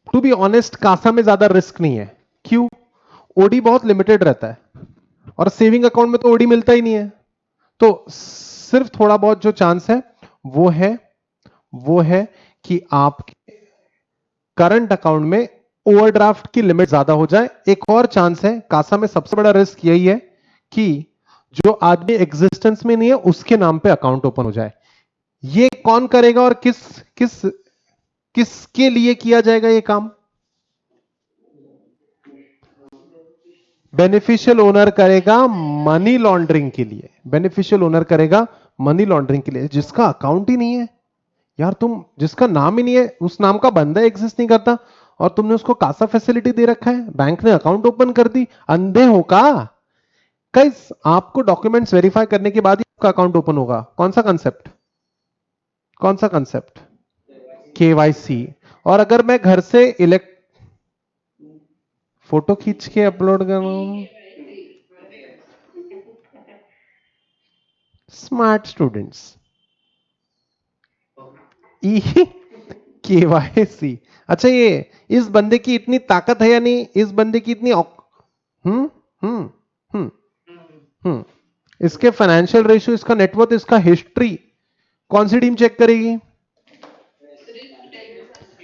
To be honest, CASA में ज्यादा risk नहीं है। क्यों? OD बहुत limited रहता है और saving account में तो ओडी मिलता ही नहीं है। तो सिर्फ थोड़ा बहुत जो चांस है वो है कि आपके करंट अकाउंट में ओवरड्राफ्ट की लिमिट ज्यादा हो जाए। एक और चांस है, कासा में सबसे बड़ा रिस्क यही है कि जो आदमी एग्जिस्टेंस में नहीं है उसके नाम पे अकाउंट ओपन हो जाए। ये कौन करेगा और किसके लिए किया जाएगा ये काम? बेनिफिशियल ओनर करेगा मनी लॉन्ड्रिंग के लिए। बेनिफिशियल ओनर करेगा मनी लॉन्ड्रिंग के लिए। जिसका अकाउंट ही नहीं है यार, तुम जिसका नाम ही नहीं है, उस नाम का बंदा एग्जिस्ट नहीं करता और तुमने उसको कासा फैसिलिटी दे रखा है, बैंक ने अकाउंट ओपन कर दी, अंधे हो का? गाइस आपको डॉक्यूमेंट्स वेरीफाई करने के बाद ही आपका अकाउंट ओपन होगा। कौन सा कंसेप्ट? कौन सा कंसेप्ट? केवाईसी। और अगर मैं घर से फोटो खींच के अपलोड कर रहा हूं, स्मार्ट स्टूडेंट्स, ई केवाईसी। अच्छा ये इस बंदे की इतनी ताकत है या नहीं? इस बंदे की इतनी हम्म हम्म हम्म इसके फाइनेंशियल रेशियो, इसका नेटवर्थ, इसका हिस्ट्री कौन सी टीम चेक करेगी?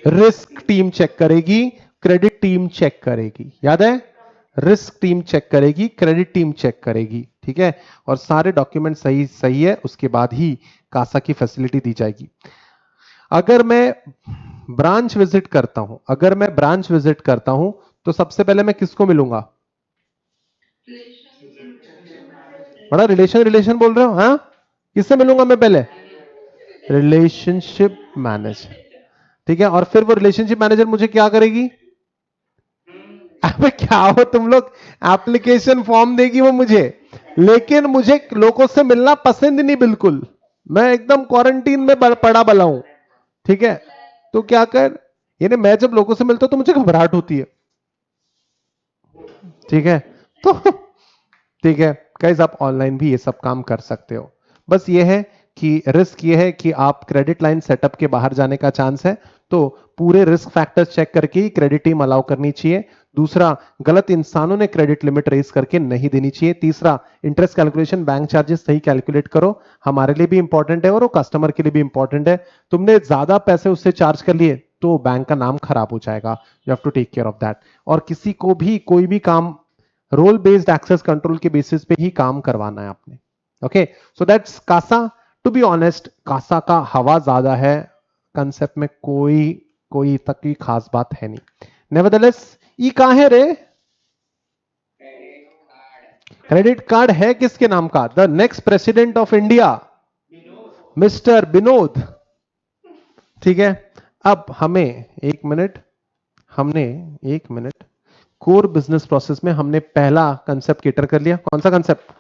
रिस्क टीम चेक करेगी, क्रेडिट टीम चेक करेगी। याद है, रिस्क टीम चेक करेगी, क्रेडिट टीम चेक करेगी। ठीक है, और सारे डॉक्यूमेंट सही सही है उसके बाद ही कासा की फैसिलिटी दी जाएगी। अगर मैं ब्रांच विजिट करता हूं, अगर मैं ब्रांच विजिट करता हूं तो सबसे पहले मैं किसको मिलूंगा? बड़ा रिलेशन रिलेशन बोल रहे हो? हाँ, किससे मिलूंगा मैं पहले? Relationship manager. ठीक है, और फिर वो रिलेशनशिप मैनेजर मुझे क्या करेगी? अबे क्या हो तुम लोग, एप्लीकेशन फॉर्म देगी वो मुझे, लेकिन मुझे लोगों से मिलना पसंद नहीं बिल्कुल। मैं एकदम क्वारंटीन में पड़ा बला हूं। ठीक है, तो क्या कर, यानी मैं जब लोगों से मिलता हूं तो मुझे घबराहट होती है। ठीक है, तो ठीक है गाइस, आप ऑनलाइन भी ये सब काम कर सकते हो। बस ये है कि रिस्क ये है कि आप क्रेडिट लाइन सेटअप के बाहर जाने का चांस है, तो पूरे रिस्क फैक्टर्स चेक करके ही क्रेडिट टीम अलाउ करनी चाहिए। दूसरा, गलत इंसानों ने क्रेडिट लिमिट रेज करके नहीं देनी चाहिए। तीसरा, इंटरेस्ट कैलकुलेशन, बैंक चार्जेस सही कैलकुलेट करो, हमारे लिए भी इंपॉर्टेंट है और वो कस्टमर के लिए भी इंपॉर्टेंट है। तुमने ज्यादा पैसे उससे चार्ज कर लिए तो बैंक का नाम खराब हो जाएगा। You have to take care of that. और किसी को भी कोई भी काम रोल बेस्ड एक्सेस कंट्रोल के बेसिस पे ही काम करवाना है आपने। Okay, so that's CASA. To be honest, CASA का हवा ज्यादा है, कंसेप्ट में कोई तक की खास बात है नहीं। नेवरदलेस, ई कहां है रे? क्रेडिट कार्ड है किसके नाम का? The next president of India, mister Vinod. ठीक है, अब हमें एक मिनट कोर बिजनेस प्रोसेस में हमने पहला कंसेप्ट कैटर कर लिया। कौन सा concept?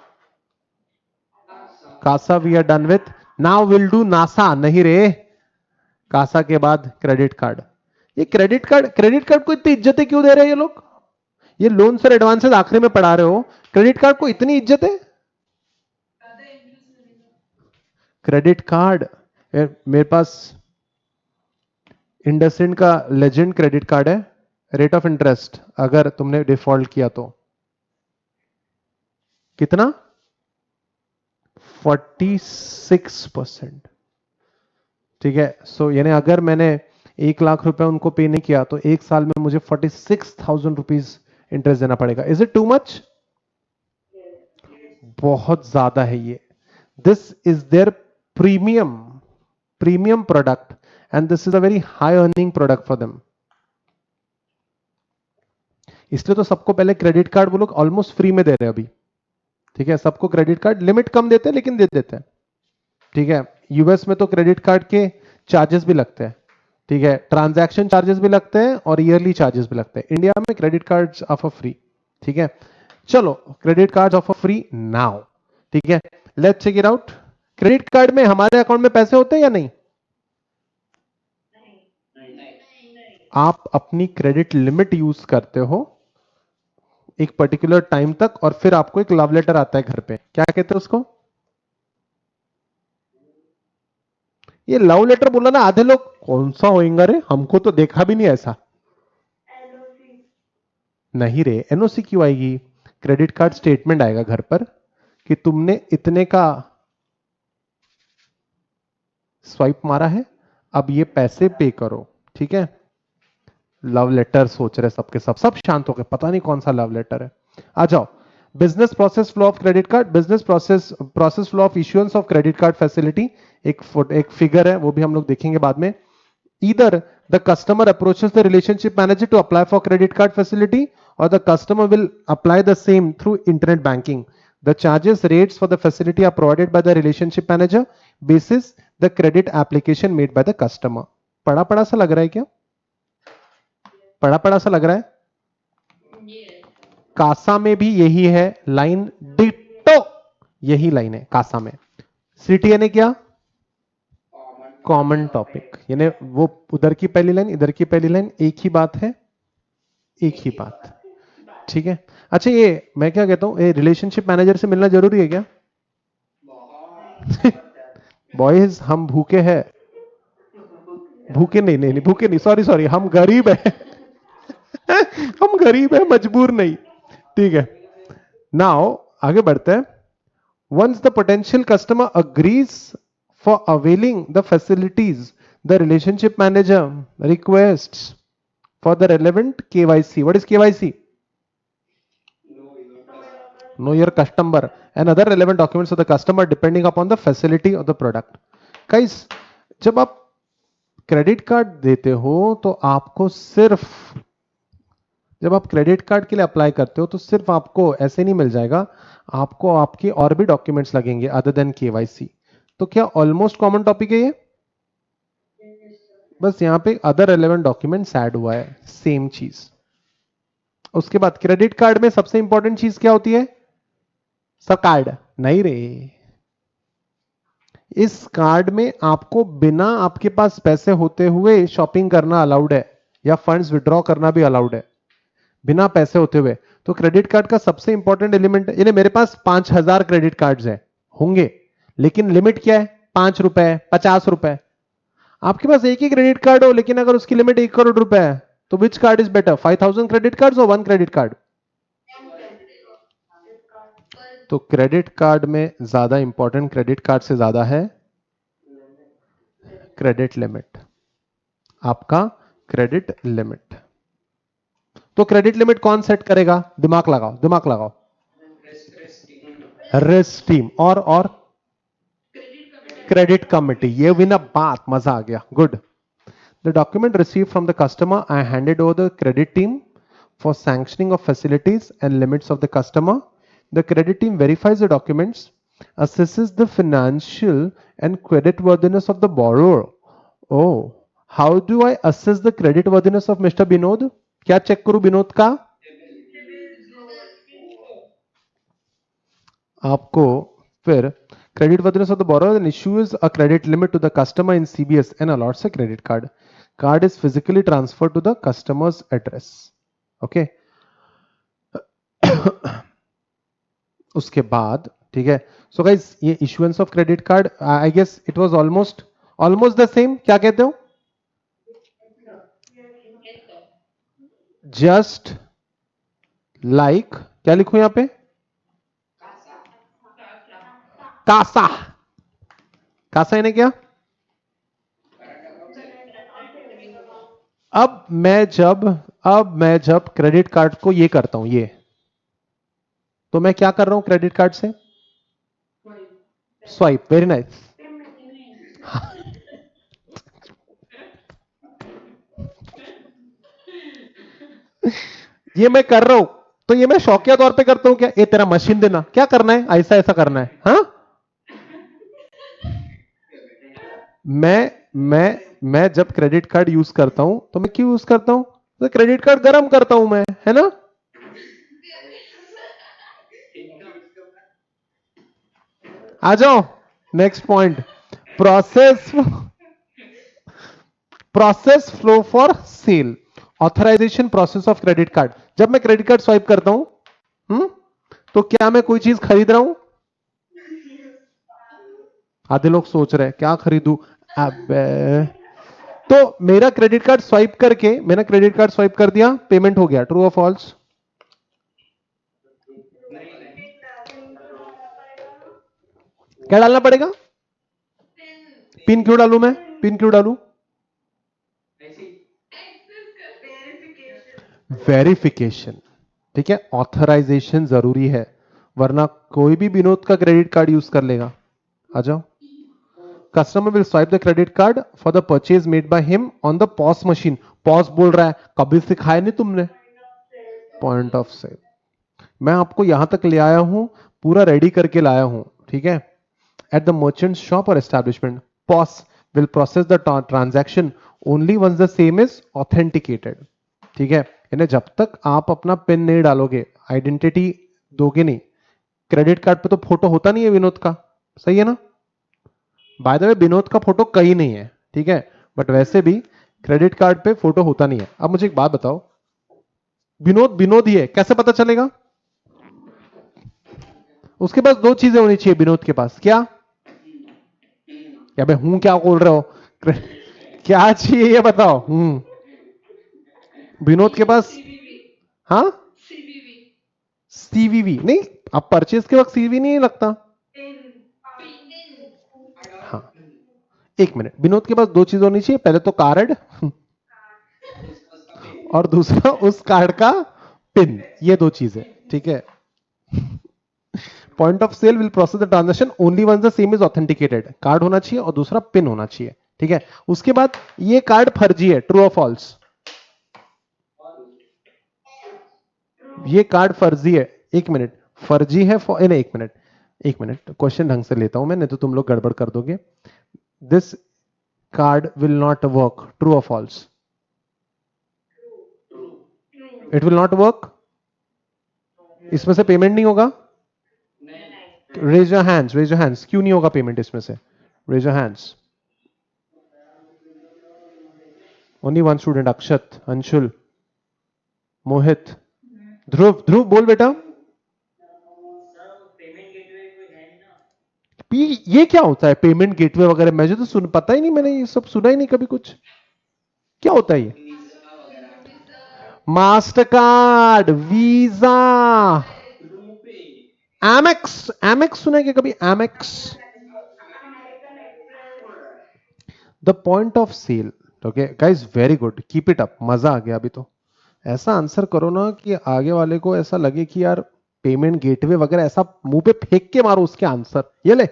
CASA we are done with. Now will do NASA. नहीं रे, कासा के बाद क्रेडिट कार्ड। ये क्रेडिट कार्ड को इतनी इज्जतें क्यों दे रहे हैं ये लोग? ये लोन्स और एडवांसेस आखिरी में पढ़ा रहे हो, क्रेडिट कार्ड को इतनी इज्जत है? क्रेडिट कार्ड, मेरे पास इंडसइंड का लेजेंड क्रेडिट कार्ड है। रेट ऑफ इंटरेस्ट अगर तुमने डिफॉल्ट किया तो कितना? 46%। ठीक है, सो यानी अगर मैंने 1 लाख रुपए उनको पे नहीं किया तो एक साल में मुझे 46,000 रुपीज इंटरेस्ट देना पड़ेगा। Is it too much? बहुत ज्यादा है ये। This is their premium product and this is a very high earning product for them. इसलिए तो सबको पहले क्रेडिट कार्ड वो लोग ऑलमोस्ट फ्री में दे रहे हैं अभी। ठीक है, सबको क्रेडिट कार्ड, लिमिट कम देते हैं लेकिन दे देते हैं। ठीक है, यूएस में तो क्रेडिट कार्ड के चार्जेस भी लगते हैं। ठीक है, ट्रांजैक्शन चार्जेस भी लगते हैं और ईयरली चार्जेस भी लगते हैं। इंडिया में क्रेडिट कार्ड्स ऑफर फ्री। ठीक है, चलो credit card offer free now. ठीक है, let's check it out. Credit card में हमारे अकाउंट में पैसे होते हैं या नहीं? आप अपनी क्रेडिट लिमिट यूज करते हो एक पर्टिकुलर टाइम तक और फिर आपको एक लव लेटर आता है घर पे। क्या कहते हैं उसको? ये लव लेटर बोला ना, आधे लोग कौन सा होएगा रे, हमको तो देखा भी नहीं ऐसा। नहीं रे, एनओसी क्यों आएगी? क्रेडिट कार्ड स्टेटमेंट आएगा घर पर कि तुमने इतने का स्वाइप मारा है, अब ये पैसे पे करो। ठीक है, लव लेटर सोच रहे सबके सब शांत हो गए, पता नहीं कौन सा लव लेटर है। आ जाओ, business process flow of credit card, business process flow of issuance of credit card facility. एक फिगर है, वो भी हम लोग देखेंगे बाद में। Either the customer approaches the relationship manager to apply for credit card facility or the customer will apply the same through internet banking. The charges rates for the facility are provided by the relationship manager basis the credit application made by the customer. पढ़ा पढ़ा सा लग रहा है क्या? पढ़ा पढ़ा सा लग रहा है? कासा में भी यही है लाइन, डिट्टो यही लाइन है कासा में। सीटीए ने क्या? कॉमन टॉपिक, यानी वो उधर की पहली लाइन इधर की पहली लाइन एक ही बात है, एक ही बात। ठीक है, अच्छा ये मैं क्या कहता हूं, ये रिलेशनशिप मैनेजर से मिलना जरूरी है क्या? बॉयज हम भूखे हैं, भूखे नहीं भूखे नहीं, सॉरी हम गरीब है हम गरीब है, मजबूर नहीं। ठीक है, नाउ आगे बढ़ते हैं। Once the potential customer agrees for availing the facilities, the relationship manager requests for the relevant KYC. What is KYC? Know your customer and other relevant documents of the customer depending upon the facility of the product. Guys, जब आप credit card देते हो तो आपको सिर्फ, जब आप credit card के लिए अप्लाई करते हो तो सिर्फ आपको ऐसे नहीं मिल जाएगा, आपको आपके और भी डॉक्यूमेंट्स लगेंगे अदर देन केवाईसी। तो क्या ऑलमोस्ट कॉमन टॉपिक है ये? बस यहां पे अदर रेलेवेंट डॉक्यूमेंट्स ऐड हुआ है, सेम चीज। उसके बाद क्रेडिट कार्ड में सबसे इंपॉर्टेंट चीज क्या होती है? सब कार्ड नहीं रे, इस कार्ड में आपको बिना आपके पास पैसे होते हुए शॉपिंग करना अलाउड है या फंड्स विड्रॉ करना भी अलाउड है, बिना पैसे होते हुए। तो क्रेडिट कार्ड का सबसे इंपॉर्टेंट एलिमेंट, यानी मेरे पास 5,000 क्रेडिट कार्ड्स हैं होंगे, लेकिन लिमिट क्या है? ₹5, ₹50। आपके पास एक ही क्रेडिट कार्ड हो लेकिन अगर उसकी लिमिट 1 करोड़ है तो which card is better, 5,000 credit card और 1 क्रेडिट कार्ड? तो क्रेडिट कार्ड में ज्यादा इंपॉर्टेंट क्रेडिट कार्ड से ज्यादा है क्रेडिट लिमिट, आपका क्रेडिट लिमिट। तो क्रेडिट लिमिट कौन सेट करेगा? दिमाग लगाओ, दिमाग लगाओ। रिस्क टीम और क्रेडिट कमिटी। ये भी ना बात, मजा आ गया, good. The document received from the customer I handed over the credit team for sanctioning of facilities and limits of the customer. The credit team verifies the documents, assesses the financial and credit worthiness of the borrower. Oh, how do I assess the credit worthiness of Mr. Binod? क्या check करूं बिनोद का? आपको फिर credit worthiness of the borrower and issues a credit limit to the customer in CBS and allots a credit card. Card is physically transferred to the customer's address. Okay. उसके बाद ठीक है। So guys ये issuances of credit card I guess it was almost the same. क्या कहते हो? Just like क्या लिखूं यहां पे? कासा। कासा यानी क्या? अब मैं जब क्रेडिट कार्ड को ये करता हूं ये, तो मैं क्या कर रहा हूं क्रेडिट कार्ड से? स्वाइप। Very nice. ये मैं कर रहा हूं तो ये मैं शौकिया तौर पे करता हूं क्या? ये तेरा मशीन देना, क्या करना है? ऐसा ऐसा करना है। हाँ, मैं जब क्रेडिट कार्ड यूज करता हूं तो मैं क्यों यूज करता हूं? तो क्रेडिट कार्ड गर्म करता हूं मैं, है ना? आ जाओ next point. Process process flow for sale, authorization process of credit card. जब मैं क्रेडिट कार्ड स्वाइप करता हूं तो क्या मैं कोई चीज खरीद रहा हूं? आधे लोग सोच रहे हैं क्या खरीदूं। अबे तो मेरा क्रेडिट कार्ड स्वाइप करके, मैंने क्रेडिट कार्ड स्वाइप कर दिया, पेमेंट हो गया, ट्रू और फॉल्स? क्या डालना पड़ेगा? पिन क्यों डालू मैं? पिन क्यों डालू? वेरिफिकेशन। ठीक है, ऑथराइजेशन जरूरी है, वरना कोई भी विनोद का क्रेडिट कार्ड यूज कर लेगा। आ जाओ। Customer will swipe the credit card for the purchase made by him on the POS machine. POS बोल रहा है, कभी सिखाया नहीं तुमने। Point of sale. मैं आपको यहां तक ले आया हूं, पूरा रेडी करके लाया हूं, ठीक है। एट द मर्चेंट शॉप और establishment, POS will process the transaction only once the same is authenticated. ठीक है, यानी जब तक आप अपना पिन नहीं डालोगे, आइडेंटिटी दोगे नहीं, क्रेडिट कार्ड पे तो फोटो होता नहीं है विनोद का, सही है ना? बाय द वे विनोद का फोटो कहीं नहीं है, ठीक है, बट वैसे भी क्रेडिट कार्ड पे फोटो होता नहीं है। अब मुझे एक बात बताओ, विनोद विनोद ही है, कैसे पता चलेगा? उसके पास दो चीजें होनी चाहिए विनोद के पास। क्या? क्या मैं हूं क्या बोल रहे हो? क्या चाहिए ये बताओ। विनोद के पास, हाँ, सीवीवी नहीं, आप परचेज के वक्त सीवी नहीं लगता। हाँ, एक मिनट, विनोद के पास दो चीज होनी चाहिए, पहले तो कार्ड और दूसरा उस कार्ड का पिन, ये दो चीजें, ठीक है। Point of sale will process the transaction only once the same is authenticated. Card होना चाहिए और दूसरा पिन होना चाहिए, ठीक है। उसके बाद ये कार्ड फर्जी है, ट्रू और फॉल्स? ये कार्ड फर्जी है। एक मिनट, फर्जी है नहीं, एक मिनट क्वेश्चन ढंग से लेता हूं मैं, नहीं तो तुम लोग गड़बड़ कर दोगे। This card will not work, true और false? It will not work. इसमें से पेमेंट नहीं होगा? Raise your hands, raise your hands. क्यों नहीं होगा पेमेंट इसमें से? Raise your hands. Only one student, Akshat, Anshul, Mohit, Dhruv. Dhruv बोल बेटा। ये क्या होता है पेमेंट गेटवे वगैरह? मुझे तो पता ही नहीं, मैंने ये सब सुना ही नहीं कभी कुछ। क्या होता है ये? Mastercard, Visa, Amex. Amex सुना है क्या कभी? Amex, the point of sale. Okay guys, very good, keep it up, मजा आ गया। अभी तो ऐसा आंसर करो ना कि आगे वाले को ऐसा लगे कि यार पेमेंट गेटवे वगैरह, ऐसा मुंह पे फेंक के मारो उसके आंसर। ये ले,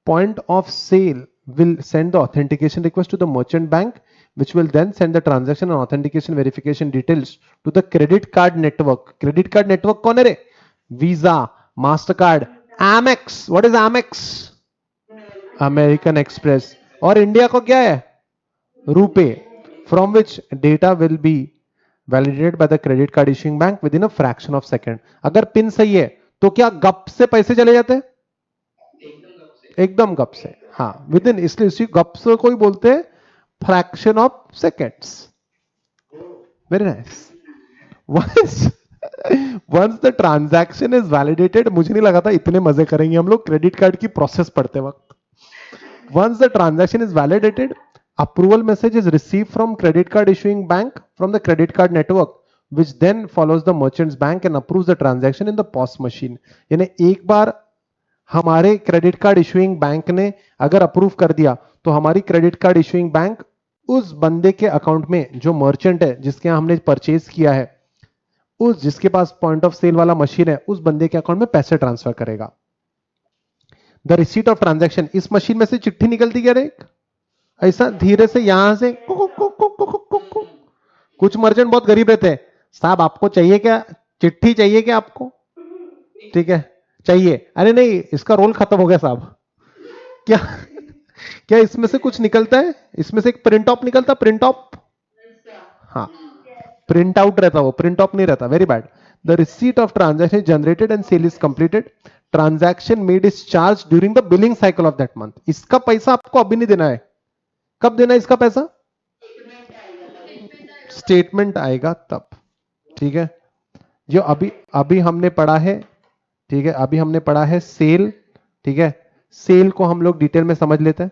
point of sale will send the authentication request to the merchant bank, which will then send the transaction and authentication verification details to the credit card network. Credit card network कौन है रे? Visa, Mastercard, Amex. What is Amex? American Express. और India को क्या है? RuPay. From which data will be validated by the credit card issuing bank within a fraction of second. अगर pin सही है तो क्या गप से पैसे चले जाते हैं? एकदम गप से, हाँ, विद इन, इसलिए इसी गप से को ही बोलते हैं fraction of seconds. Very nice. Once once the transaction is validated, मुझे नहीं लगा था इतने मजे करेंगे हम लोग क्रेडिट कार्ड की प्रोसेस पढ़ते वक्त। Once the transaction is validated, approval message is received from credit card issuing bank from the credit card network, which then follows the merchant's bank and approves the transaction in the POS machine. यानी एक बार हमारे credit card issuing bank ने अगर approve कर दिया तो हमारी credit card issuing bank उस बंदे के अकाउंट में, जो मर्चेंट है जिसके यहां हमने परचेज किया है, उस जिसके पास पॉइंट ऑफ सेल वाला मशीन है, उस बंदे के अकाउंट में पैसे ट्रांसफर करेगा। द रिसीट ऑफ ट्रांजैक्शन, इस मशीन में से चिट्ठी निकलती क्या रे? ऐसा धीरे से यहां से कुछ मर्चेंट बहुत गरीब रहते हैं, साहब आपको चाहिए क्या चिट्ठी, चाहिए क्या आपको? ठीक है, चाहिए। अरे नहीं, इसका रोल खत्म हो गया साहब। क्या क्या इसमें से कुछ निकलता है? इसमें से एक प्रिंट ऑफ निकलता, प्रिंट ऑफ, हाँ, प्रिंट आउट रहता, वो प्रिंट ऑफ नहीं रहता। Very bad. The receipt of transaction generated and sale is completed, transaction made is charge during the billing cycle of that month. इसका पैसा आपको अभी नहीं देना है। कब देना है इसका पैसा? स्टेटमेंट आएगा तब। ठीक है, जो अभी अभी हमने पढ़ा है, ठीक है, अभी हमने पढ़ा है सेल। ठीक है, सेल को हम लोग डिटेल में समझ लेते हैं।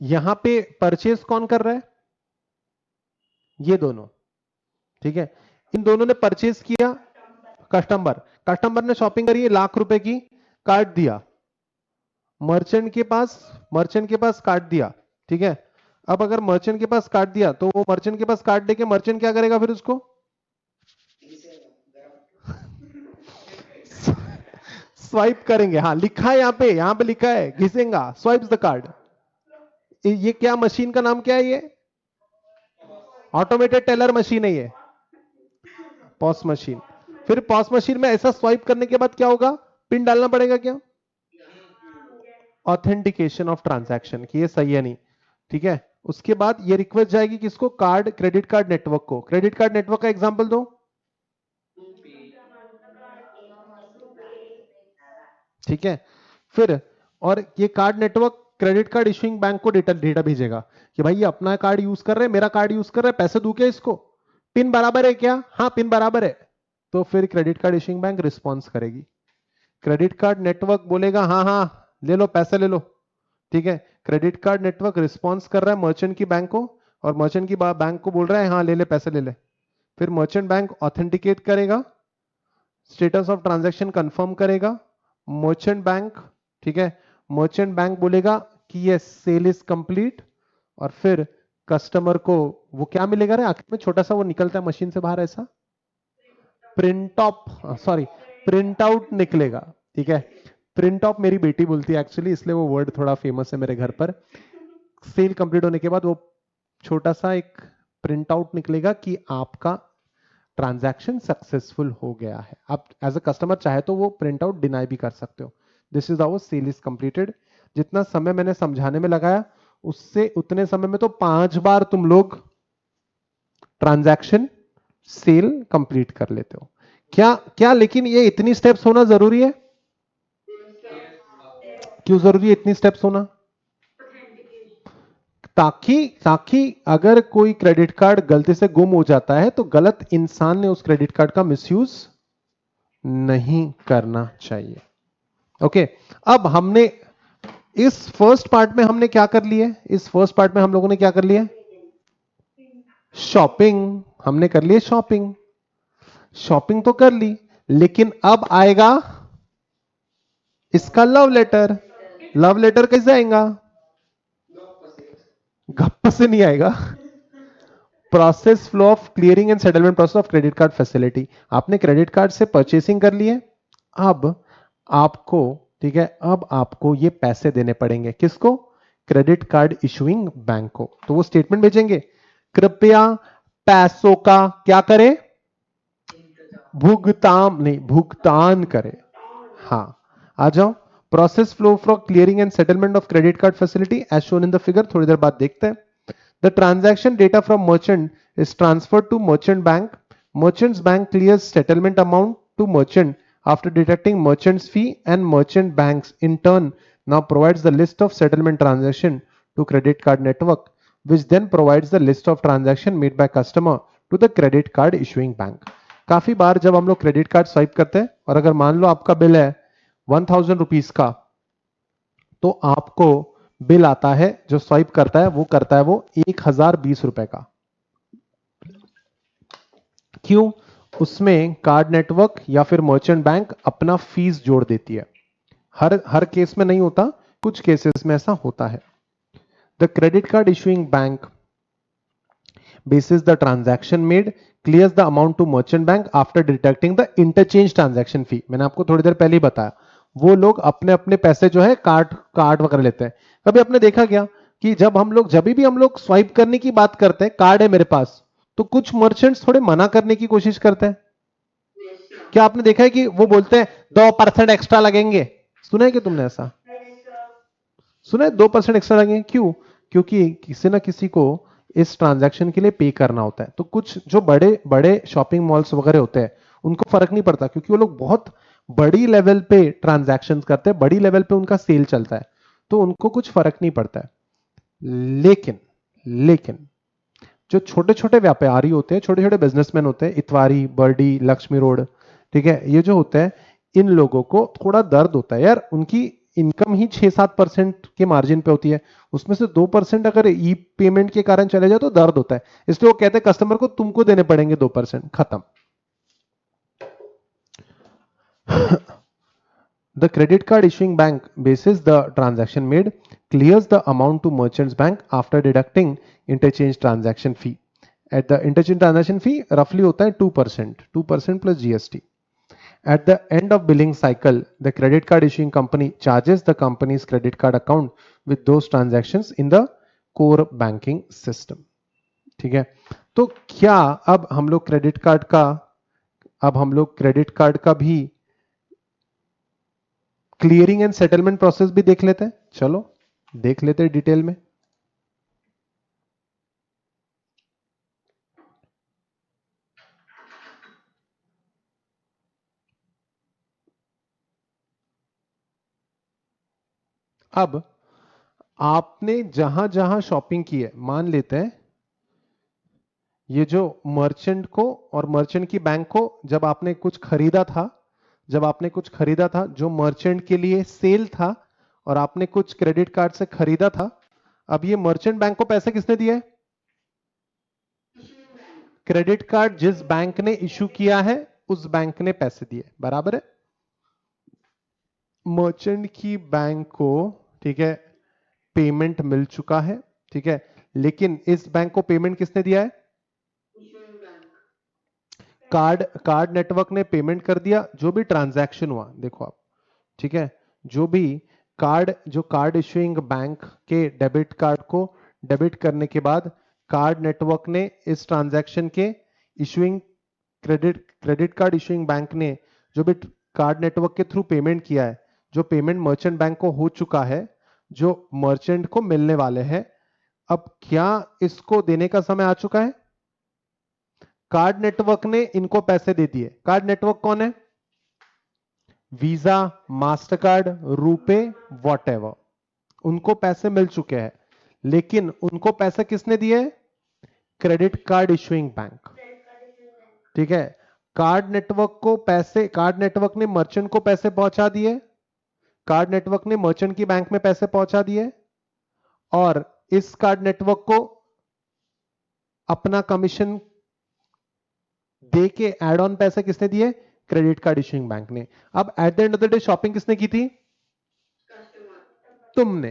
यहां पे परचेज कौन कर रहा है? ये दोनों। ठीक है, इन दोनों ने परचेज किया, कस्टमर कस्टमर ने शॉपिंग करी है, ₹1,00,000 की, काट दिया मर्चेंट के पास काट दिया। ठीक है, अब अगर मर्चेंट के पास काट दिया तो वो मर्चेंट के पास काट दे के मर्चेंट क्या करेगा फिर उसको? स्वाइप करेंगे। हाँ, लिखा है यहां पे लिखा है घिसेगा, स्वाइप्स द कार्ड। ये क्या मशीन का नाम क्या है? ये ऑटोमेटेड टेलर मशीन है, ये पॉस मशीन। फिर पॉस मशीन में ऐसा स्वाइप करने के बाद क्या होगा? पिन डालना पड़ेगा क्या? ऑथेंटिकेशन ऑफ ट्रांजैक्शन कि ये सही है नहीं। ठीक है, उसके बाद ये रिक्वेस्ट जाएगी किसको? कार्ड, क्रेडिट कार्ड नेटवर्क को। क्रेडिट कार्ड नेटवर्क का एग्जांपल दो। ठीक है, फिर और ये card network credit card issuing bank को डेटा भेजेगा कि भाई ये अपना कार्ड यूज कर रहे हैं, मेरा कार्ड यूज कर रहे हैं, पैसे दूं क्या इसको? पिन बराबर है क्या? हाँ, पिन बराबर है। तो फिर credit card issuing bank response करेगी। क्रेडिट कार्ड नेटवर्क बोलेगा हाँ हाँ ले लो, पैसे ले लो। ठीक है, क्रेडिट कार्ड नेटवर्क रिस्पॉन्स कर रहा है मर्चेंट की बैंक को, और मर्चेंट की बैंक को बोल रहा है हाँ ले ले, पैसे ले ले। फिर मर्चेंट बैंक ऑथेंटिकेट करेगा, स्टेटस ऑफ ट्रांजैक्शन कंफर्म करेगा मर्चेंट बैंक। ठीक है, मर्चेंट बैंक बोलेगा कि ये सेल इज कंप्लीट, और फिर कस्टमर को वो क्या मिलेगा रे आखिर में? छोटा सा वो निकलता है मशीन से बाहर, ऐसा print of, sorry, print out निकलेगा। ठीक है, प्रिंट ऑफ मेरी बेटी बोलती है एक्चुअली, इसलिए वो वर्ड थोड़ा फेमस है मेरे घर पर। सेल कंप्लीट होने के बाद वो छोटा सा एक प्रिंट आउट निकलेगा कि आपका ट्रांजैक्शन सक्सेसफुल हो गया है। आप एज अ कस्टमर चाहे तो वो प्रिंट आउट डिनाई भी कर सकते हो। This is our sale is completed. जितना समय मैंने समझाने में लगाया उससे उतने समय में तो 5 बार तुम लोग ट्रांजैक्शन सेल कंप्लीट कर लेते हो। क्या क्या लेकिन ये इतनी स्टेप्स होना जरूरी है? क्यों जरूरी है इतनी स्टेप्स होना? ताकि ताकि अगर कोई क्रेडिट कार्ड गलती से गुम हो जाता है तो गलत इंसान ने उस क्रेडिट कार्ड का मिसयूज नहीं करना चाहिए। ओके, अब हमने इस फर्स्ट पार्ट में हमने क्या कर लिया? इस फर्स्ट पार्ट में हम लोगों ने क्या कर लिया? शॉपिंग। हमने कर लिया शॉपिंग। शॉपिंग तो कर ली, लेकिन अब आएगा इसका लव लेटर। लव लेटर कैसे आएगा? गप्प से नहीं आएगा। Process flow of clearing and settlement process of credit card facility. आपने क्रेडिट कार्ड से परचेसिंग कर ली है, अब आपको, ठीक है, अब आपको ये पैसे देने पड़ेंगे। किसको? क्रेडिट कार्ड इशुइंग बैंक को। तो वो स्टेटमेंट भेजेंगे, कृपया पैसों का क्या करे? भुगतान, नहीं भुगतान करे। हाँ, आ जाओ। Process flow for clearing and settlement of credit card facility as shown in the figure. थोड़ी देर बाद देखते हैं। The transaction data from merchant is transferred to merchant bank. Merchant's bank clears settlement amount to merchant after deducting merchant's fee, and merchant banks in turn now provides the list of settlement transaction to credit card network, which then provides the list of transaction made by customer to the credit card issuing bank. काफी बार जब हम लोग credit card swipe करते हैं और अगर मान लो आपका बिल है 1000 रुपीज का, तो आपको बिल आता है, जो स्वाइप करता है वो 1020 रुपए का। क्यों? उसमें कार्ड नेटवर्क या फिर मर्चेंट बैंक अपना फीस जोड़ देती है। हर केस में नहीं होता, कुछ केसेस में ऐसा होता है। The credit card issuing bank basis the transaction made clears the amount to merchant bank after deducting the interchange transaction fee। मैंने आपको थोड़ी देर पहले ही बताया, वो लोग अपने अपने पैसे जो है कार्ड कार्ड वगैरह लेते हैं। कभी आपने देखा क्या कि जब भी हम लोग स्वाइप करने की बात करते हैं, कार्ड है मेरे पास, तो कुछ मर्चेंट्स थोड़े मना करने की कोशिश करते हैं। क्या आपने देखा है कि वो बोलते हैं 2% एक्स्ट्रा लगेंगे? सुना है कि तुमने ऐसा सुना है? 2% एक्स्ट्रा लगेंगे। क्यों? क्योंकि किसी ना किसी को इस ट्रांजैक्शन के लिए पे करना होता है। तो कुछ जो बड़े बड़े शॉपिंग मॉल्स वगैरह होते हैं, उनको फर्क नहीं पड़ता, क्योंकि वो लोग बहुत बड़ी लेवल पे ट्रांजैक्शंस करते हैं, बड़ी लेवल पे उनका सेल चलता है, तो उनको कुछ फर्क नहीं पड़ता है। लेकिन जो छोटे छोटे व्यापारी होते हैं, छोटे छोटे बिजनेसमैन होते हैं, इतवारी, बर्डी, लक्ष्मी रोड, ठीक है, ये जो होते हैं, इन लोगों को थोड़ा दर्द होता है यार। उनकी इनकम ही 6-7% के मार्जिन पे होती है, उसमें से 2% अगर ई पेमेंट के कारण चले जाए तो दर्द होता है। इसलिए वो कहते हैं कस्टमर को तुमको देने पड़ेंगे 2%, खत्म। The credit card issuing bank bases the transaction made clears the amount to merchant's bank after deducting interchange transaction fee. At the interchange transaction fee roughly होता है 2% plus GST. At the end of billing cycle, the credit card issuing company charges the company's credit card account with those transactions in the core banking system. ठीक है, तो क्या अब हम लोग credit card का भी क्लियरिंग एंड सेटलमेंट प्रोसेस भी देख लेते हैं? चलो देख लेते हैं डिटेल में। अब आपने जहां जहां शॉपिंग की है, मान लेते हैं ये जो मर्चेंट को और मर्चेंट की बैंक को, जब आपने कुछ खरीदा था, जो मर्चेंट के लिए सेल था, और आपने कुछ क्रेडिट कार्ड से खरीदा था, अब ये मर्चेंट बैंक को पैसे किसने दिए? क्रेडिट कार्ड जिस बैंक ने इशू किया है उस बैंक ने पैसे दिए, बराबर है। मर्चेंट की बैंक को, ठीक है, पेमेंट मिल चुका है, ठीक है, लेकिन इस बैंक को पेमेंट किसने दिया है? कार्ड नेटवर्क ने पेमेंट कर दिया। जो भी ट्रांजैक्शन हुआ, देखो आप, ठीक है, जो भी कार्ड इशूइंग बैंक के डेबिट कार्ड को डेबिट करने के बाद कार्ड नेटवर्क ने इस ट्रांजैक्शन के issuing credit card issuing bank ने जो भी कार्ड नेटवर्क के थ्रू पेमेंट किया है, जो पेमेंट मर्चेंट बैंक को हो चुका है, जो मर्चेंट को मिलने वाले हैं, अब क्या इसको देने का समय आ चुका है? कार्ड नेटवर्क ने इनको पैसे दे दिए। कार्ड नेटवर्क कौन है? Visa, master card, RuPay, what ever, उनको पैसे मिल चुके हैं। लेकिन उनको पैसे किसने दिए? Credit card issuing bank. ठीक है, कार्ड नेटवर्क को पैसे, कार्ड नेटवर्क ने मर्चेंट को पैसे पहुंचा दिए, कार्ड नेटवर्क ने मर्चेंट की बैंक में पैसे पहुंचा दिए, और इस कार्ड नेटवर्क को अपना कमीशन दे के एड ऑन पैसे किसने दिए? क्रेडिट कार्ड इशुइंग बैंक ने। अब at the end of the day shopping किसने की थी? तुमने।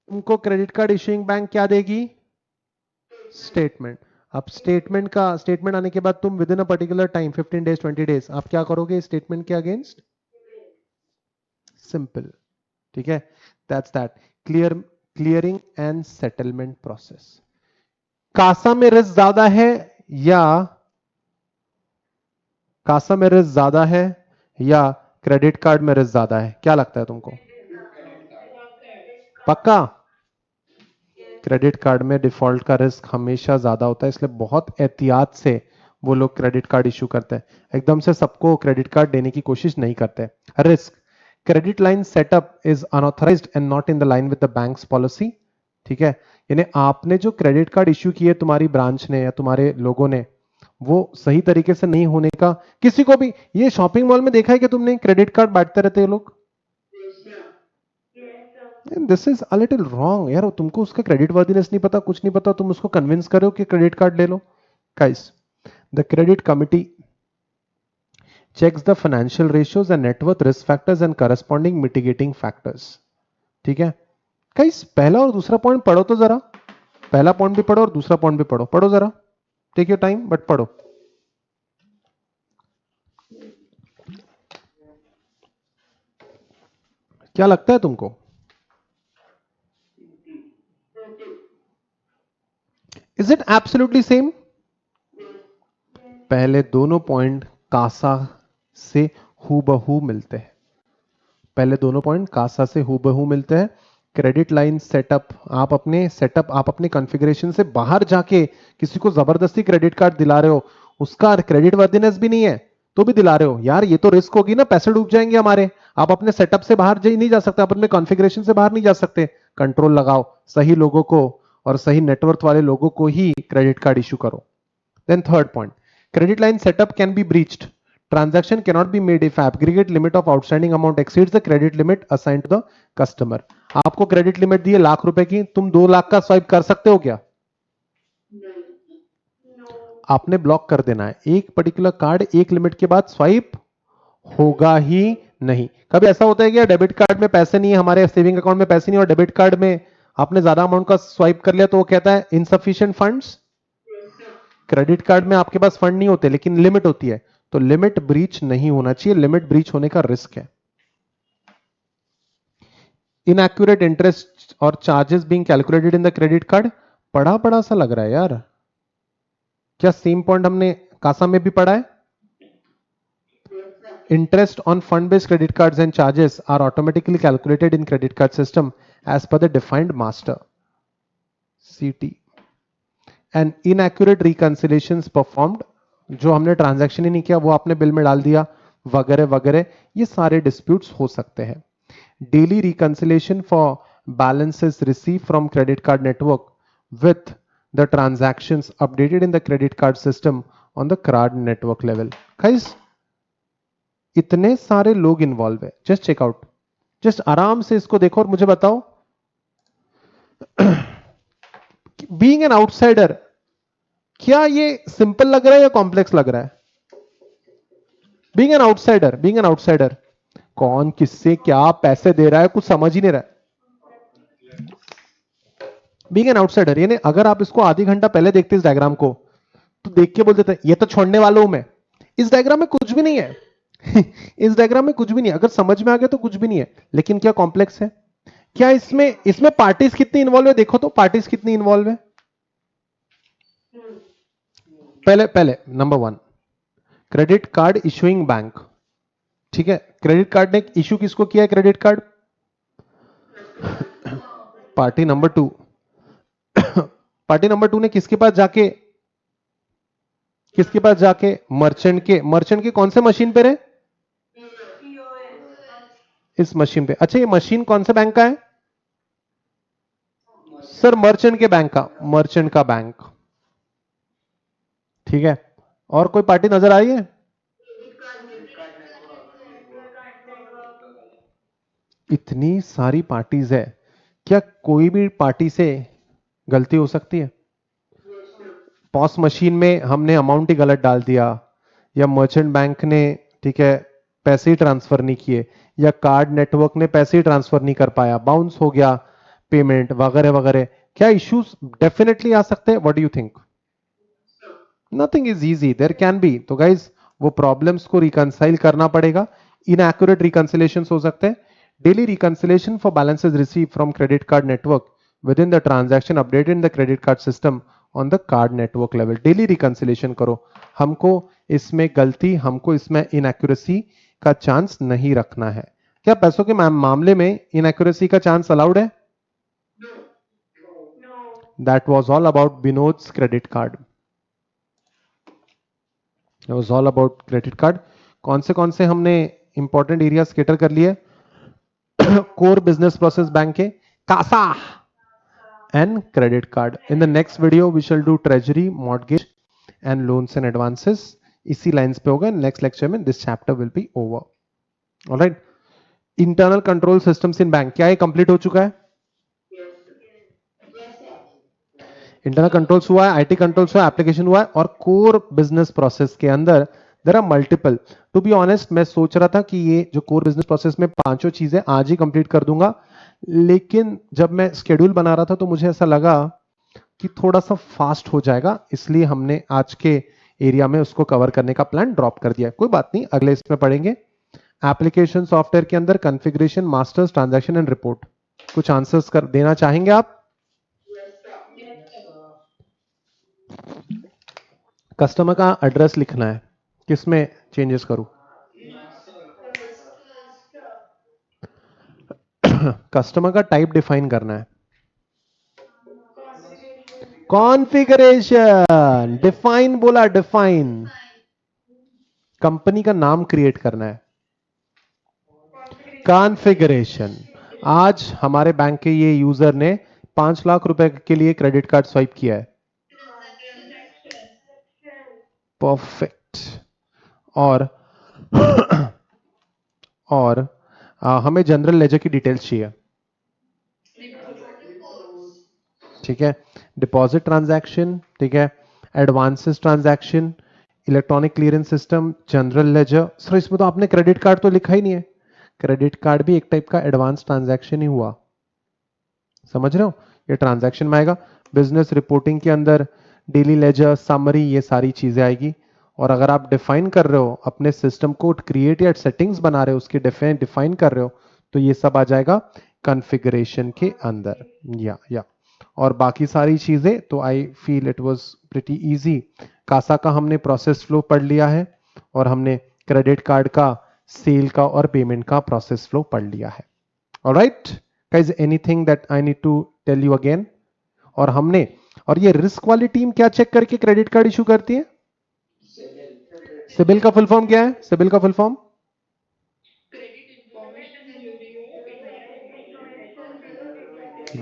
तुमको क्रेडिट कार्ड इशुइंग बैंक क्या देगी? स्टेटमेंट। अब स्टेटमेंट आने के बाद तुम within a particular time 15 days 20 days आप क्या करोगे स्टेटमेंट के अगेंस्ट? सिंपल। ठीक है, that's that. Clearing and settlement process. CASA में रिस्क ज्यादा है या कासा में रिस्क ज्यादा है या क्रेडिट कार्ड में रिस्क ज्यादा है? क्या लगता है तुमको? पक्का? क्रेडिट कार्ड में डिफॉल्ट का रिस्क हमेशा ज्यादा होता है, इसलिए बहुत एहतियात से वो लोग क्रेडिट कार्ड इशू करते हैं। एकदम से सबको क्रेडिट कार्ड देने की कोशिश नहीं करते। Risk, credit line setup is unauthorized and not in the line with the bank's policy. ठीक है, यानी आपने जो क्रेडिट कार्ड इशू किए तुम्हारी ब्रांच ने या तुम्हारे लोगों ने, वो सही तरीके से नहीं होने का, किसी को भी ये शॉपिंग मॉल में देखा है कि तुमने क्रेडिट कार्ड बांटते रहते हैं लोग? This is a little wrong यार। तुमको उसका क्रेडिट वर्दीनेस नहीं पता, कुछ नहीं पता, तुम उसको कन्विंस करो कि क्रेडिट कार्ड ले लो। Guys, the credit committee checks the financial ratios and net worth risk factors and corresponding mitigating factors. ठीक है गाइस, पहला और दूसरा पॉइंट पढ़ो तो जरा। पहला पॉइंट भी पढ़ो और दूसरा पॉइंट भी पढ़ो। पढ़ो जरा, टेक योर टाइम बट पढ़ो। क्या लगता है तुमको? Is it absolutely same? पहले दोनों पॉइंट कासा से हूबहू मिलते हैं। पहले दोनों पॉइंट कासा से हूबहू मिलते हैं। क्रेडिट लाइन सेटअप, आप अपने कॉन्फ़िगरेशन से बाहर जाके किसी को जबरदस्ती क्रेडिट कार्ड दिला रहे हो, उसका क्रेडिट वर्दीनेस भी नहीं है तो भी दिला रहे हो, यार ये तो रिस्क होगी ना, पैसे डूब जाएंगे हमारे। आप अपने सेटअप से बाहर नहीं जा सकते, आप अपने कॉन्फ़िगरेशन से बाहर नहीं जा सकते। कंट्रोल लगाओ, सही लोगों को और सही नेटवर्क वाले लोगों को ही क्रेडिट कार्ड इशू करो। Then third point, credit line setup can be breached. Transaction cannot be made if aggregate limit of outstanding amount exceeds the credit limit assigned to the customer. आपको credit limit दी है लाख रुपए की, तुम 2 लाख का swipe कर सकते हो क्या? आपने ब्लॉक कर देना है। एक पर्टिकुलर कार्ड एक लिमिट के बाद स्वाइप होगा ही नहीं। कभी ऐसा होता है कि डेबिट कार्ड में पैसे नहीं है, हमारे सेविंग अकाउंट में पैसे नहीं और डेबिट कार्ड में आपने ज्यादा अमाउंट का स्वाइप कर लिया तो वो कहता है इनसफिशिएंट फंड्स। क्रेडिट कार्ड में आपके पास फंड नहीं होते लेकिन लिमिट होती है, तो लिमिट ब्रीच नहीं होना चाहिए। लिमिट ब्रीच होने का रिस्क है। इनएक्यूरेट इंटरेस्ट और charges being calculated in the credit card, पढ़ा पढ़ा सा लग रहा है यार। क्या सेम पॉइंट हमने कासा में भी पढ़ा है? Interest on fund based credit cards and charges are automatically calculated in credit card system as per the defined master CT. And inaccurate reconciliations performed, जो हमने ट्रांजैक्शन ही नहीं किया वो आपने बिल में डाल दिया, वगैरह वगैरह, ये सारे डिस्प्यूट्स हो सकते हैं। Daily reconciliation for balances received from credit card network with the transactions updated in the credit card system on the card network level. Guys, इतने सारे लोग इन्वॉल्व है, जस्ट चेक आउट, जस्ट आराम से इसको देखो और मुझे बताओ बीइंग एन आउटसाइडर क्या ये सिंपल लग रहा है या कॉम्प्लेक्स लग रहा है? बीइंग एन आउटसाइडर कौन किससे क्या पैसे दे रहा है कुछ समझ ही नहीं रहा है। बीइंग एन आउटसाइडर यानी अगर आप इसको आधी घंटा पहले देखते इस डायग्राम को तो देख के बोल देते हैं ये तो छोड़ने वाला हूं मैं। इस डायग्राम में कुछ भी नहीं है इस डायग्राम में कुछ भी नहीं है। अगर समझ में आ गया तो कुछ भी नहीं है, लेकिन क्या कॉम्प्लेक्स है? क्या इसमें पार्टीज कितनी इन्वॉल्व है? देखो तो पार्टीज कितनी इन्वॉल्व है। पहले number 1 credit card issuing bank. ठीक है, क्रेडिट कार्ड ने इशू किसको किया है? Credit card party number 2 party number 2 ने किसके पास जाके मर्चेंट के कौन से मशीन पे रहे? इस मशीन पे। अच्छा, ये मशीन कौन से बैंक का है? सर मर्चेंट के बैंक का, मर्चेंट का बैंक, ठीक है। और कोई पार्टी नजर आ रही है? इतनी सारी पार्टीज है, क्या कोई भी पार्टी से गलती हो सकती है? पॉस मशीन में हमने अमाउंट ही गलत डाल दिया, या मर्चेंट बैंक ने, ठीक है, पैसे ही ट्रांसफर नहीं किए, या कार्ड नेटवर्क ने पैसे ही ट्रांसफर नहीं कर पाया, बाउंस हो गया पेमेंट वगैरह वगैरह, क्या इश्यूज डेफिनेटली आ सकते हैं? What do you think? Nothing is easy, there can be. तो गाइज वो प्रॉब्लम्स को रिकंसाइल करना पड़ेगा, इनएक्यूरेट रिकंसिलेशन हो सकते हैं। Daily reconciliation for balances receive from credit card network within the transaction updated in the credit card system on the card network level. Daily reconciliation करो, हमको इसमें गलती, हमको इसमें इनएक्यूरेसी का चांस नहीं रखना है। क्या पैसों के मामले में इनएक्यूरेसी का चांस अलाउड है? That was all about Vinod's credit card. It was all about credit card. कौन से हमने इंपॉर्टेंट एरियाज केटर कर लिए? कोर बिजनेस प्रोसेस बैंक के, CASA and credit card. In the next video we shall do treasury, mortgage and loans and advances. इसी lines पे होगा। Next lecture में this chapter will be over. Alright, internal control systems in bank, क्या ये complete हो चुका है? Internal controls हुआ है, आईटी कंट्रोल्स हुआ है, एप्लीकेशन हुआ है, और कोर बिजनेस प्रोसेस के अंदर there are multiple. To be honest, मैं सोच रहा था कि ये जो कोर बिजनेस प्रोसेस में पांचों चीजें आज ही कंप्लीट कर दूंगा, लेकिन जब मैं स्केड्यूल बना रहा था तो मुझे ऐसा लगा कि थोड़ा सा फास्ट हो जाएगा, इसलिए हमने आज के एरिया में उसको कवर करने का प्लान ड्रॉप कर दिया। कोई बात नहीं, अगले इसमें पढ़ेंगे। एप्लीकेशन सॉफ्टवेयर के अंदर configuration, masters, transaction and report. कुछ आंसर्स कर देना चाहेंगे आप? कस्टमर का एड्रेस लिखना है, किसमें चेंजेस करूं? कस्टमर का टाइप डिफाइन करना है, कॉन्फ़िगरेशन। डिफाइन बोला, डिफाइन। कंपनी का नाम क्रिएट करना है, कॉन्फ़िगरेशन। आज हमारे बैंक के ये यूजर ने 5 लाख रुपए के लिए क्रेडिट कार्ड स्वाइप किया है, परफेक्ट। और और हमें जनरल लेजर की डिटेल्स चाहिए, ठीक है। डिपॉजिट ट्रांजैक्शन, ठीक है, advances transaction, electronic clearance system, general ledger. Sir इसमें तो आपने क्रेडिट कार्ड तो लिखा ही नहीं है। क्रेडिट कार्ड भी एक टाइप का एडवांस ट्रांजैक्शन ही हुआ, समझ रहे हो? ये ट्रांजैक्शन में आएगा। बिजनेस रिपोर्टिंग के अंदर डेली लेजर, समरी, ये सारी चीजें आएगी। और अगर आप डिफाइन कर रहे हो अपने सिस्टम को, क्रिएट या सेटिंग्स बना रहे हो, उसके डिफाइन कर रहे हो, तो ये सब आ जाएगा कॉन्फ़िगरेशन के अंदर। या और बाकी सारी चीजें तो I feel it was pretty easy. कासा का हमने प्रोसेस फ्लो पढ़ लिया है, और हमने क्रेडिट कार्ड का, सेल का और पेमेंट का प्रोसेस फ्लो पढ़ लिया है। Alright guys, anything that I need to tell you again? और ये रिस्क वाली टीम क्या चेक करके क्रेडिट कार्ड इशू करती है? सिबिल का फुल फॉर्म क्या है? सिबिल का full form?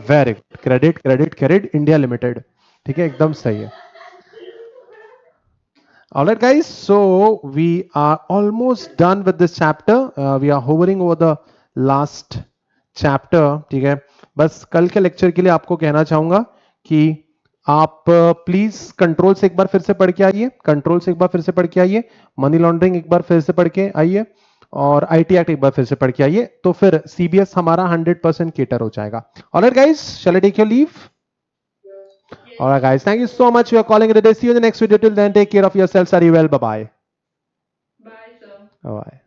Very good, credit India limited, ठीक है, एकदम सही है। All right, guys. So we are almost done with this chapter. We are hovering over the last chapter. ठीक है, बस कल के लेक्चर के लिए आपको कहना चाहूंगा कि आप प्लीज कंट्रोल से एक बार फिर से पढ़ के आइए, कंट्रोल से एक बार फिर से पढ़ के आइए, मनी लॉन्ड्रिंग एक बार फिर से पढ़ के आइए, और आईटी एक्ट एक बार फिर से पढ़ के आइए, तो फिर सीबीएस हमारा 100% केटर हो जाएगा। All right, guys. Shall I take your leave? All right, guys. Thank you so much. We are calling it a day. See you in the next video. Till then, take care of yourselves. Are you well? Bye bye. Bye, sir. Bye bye.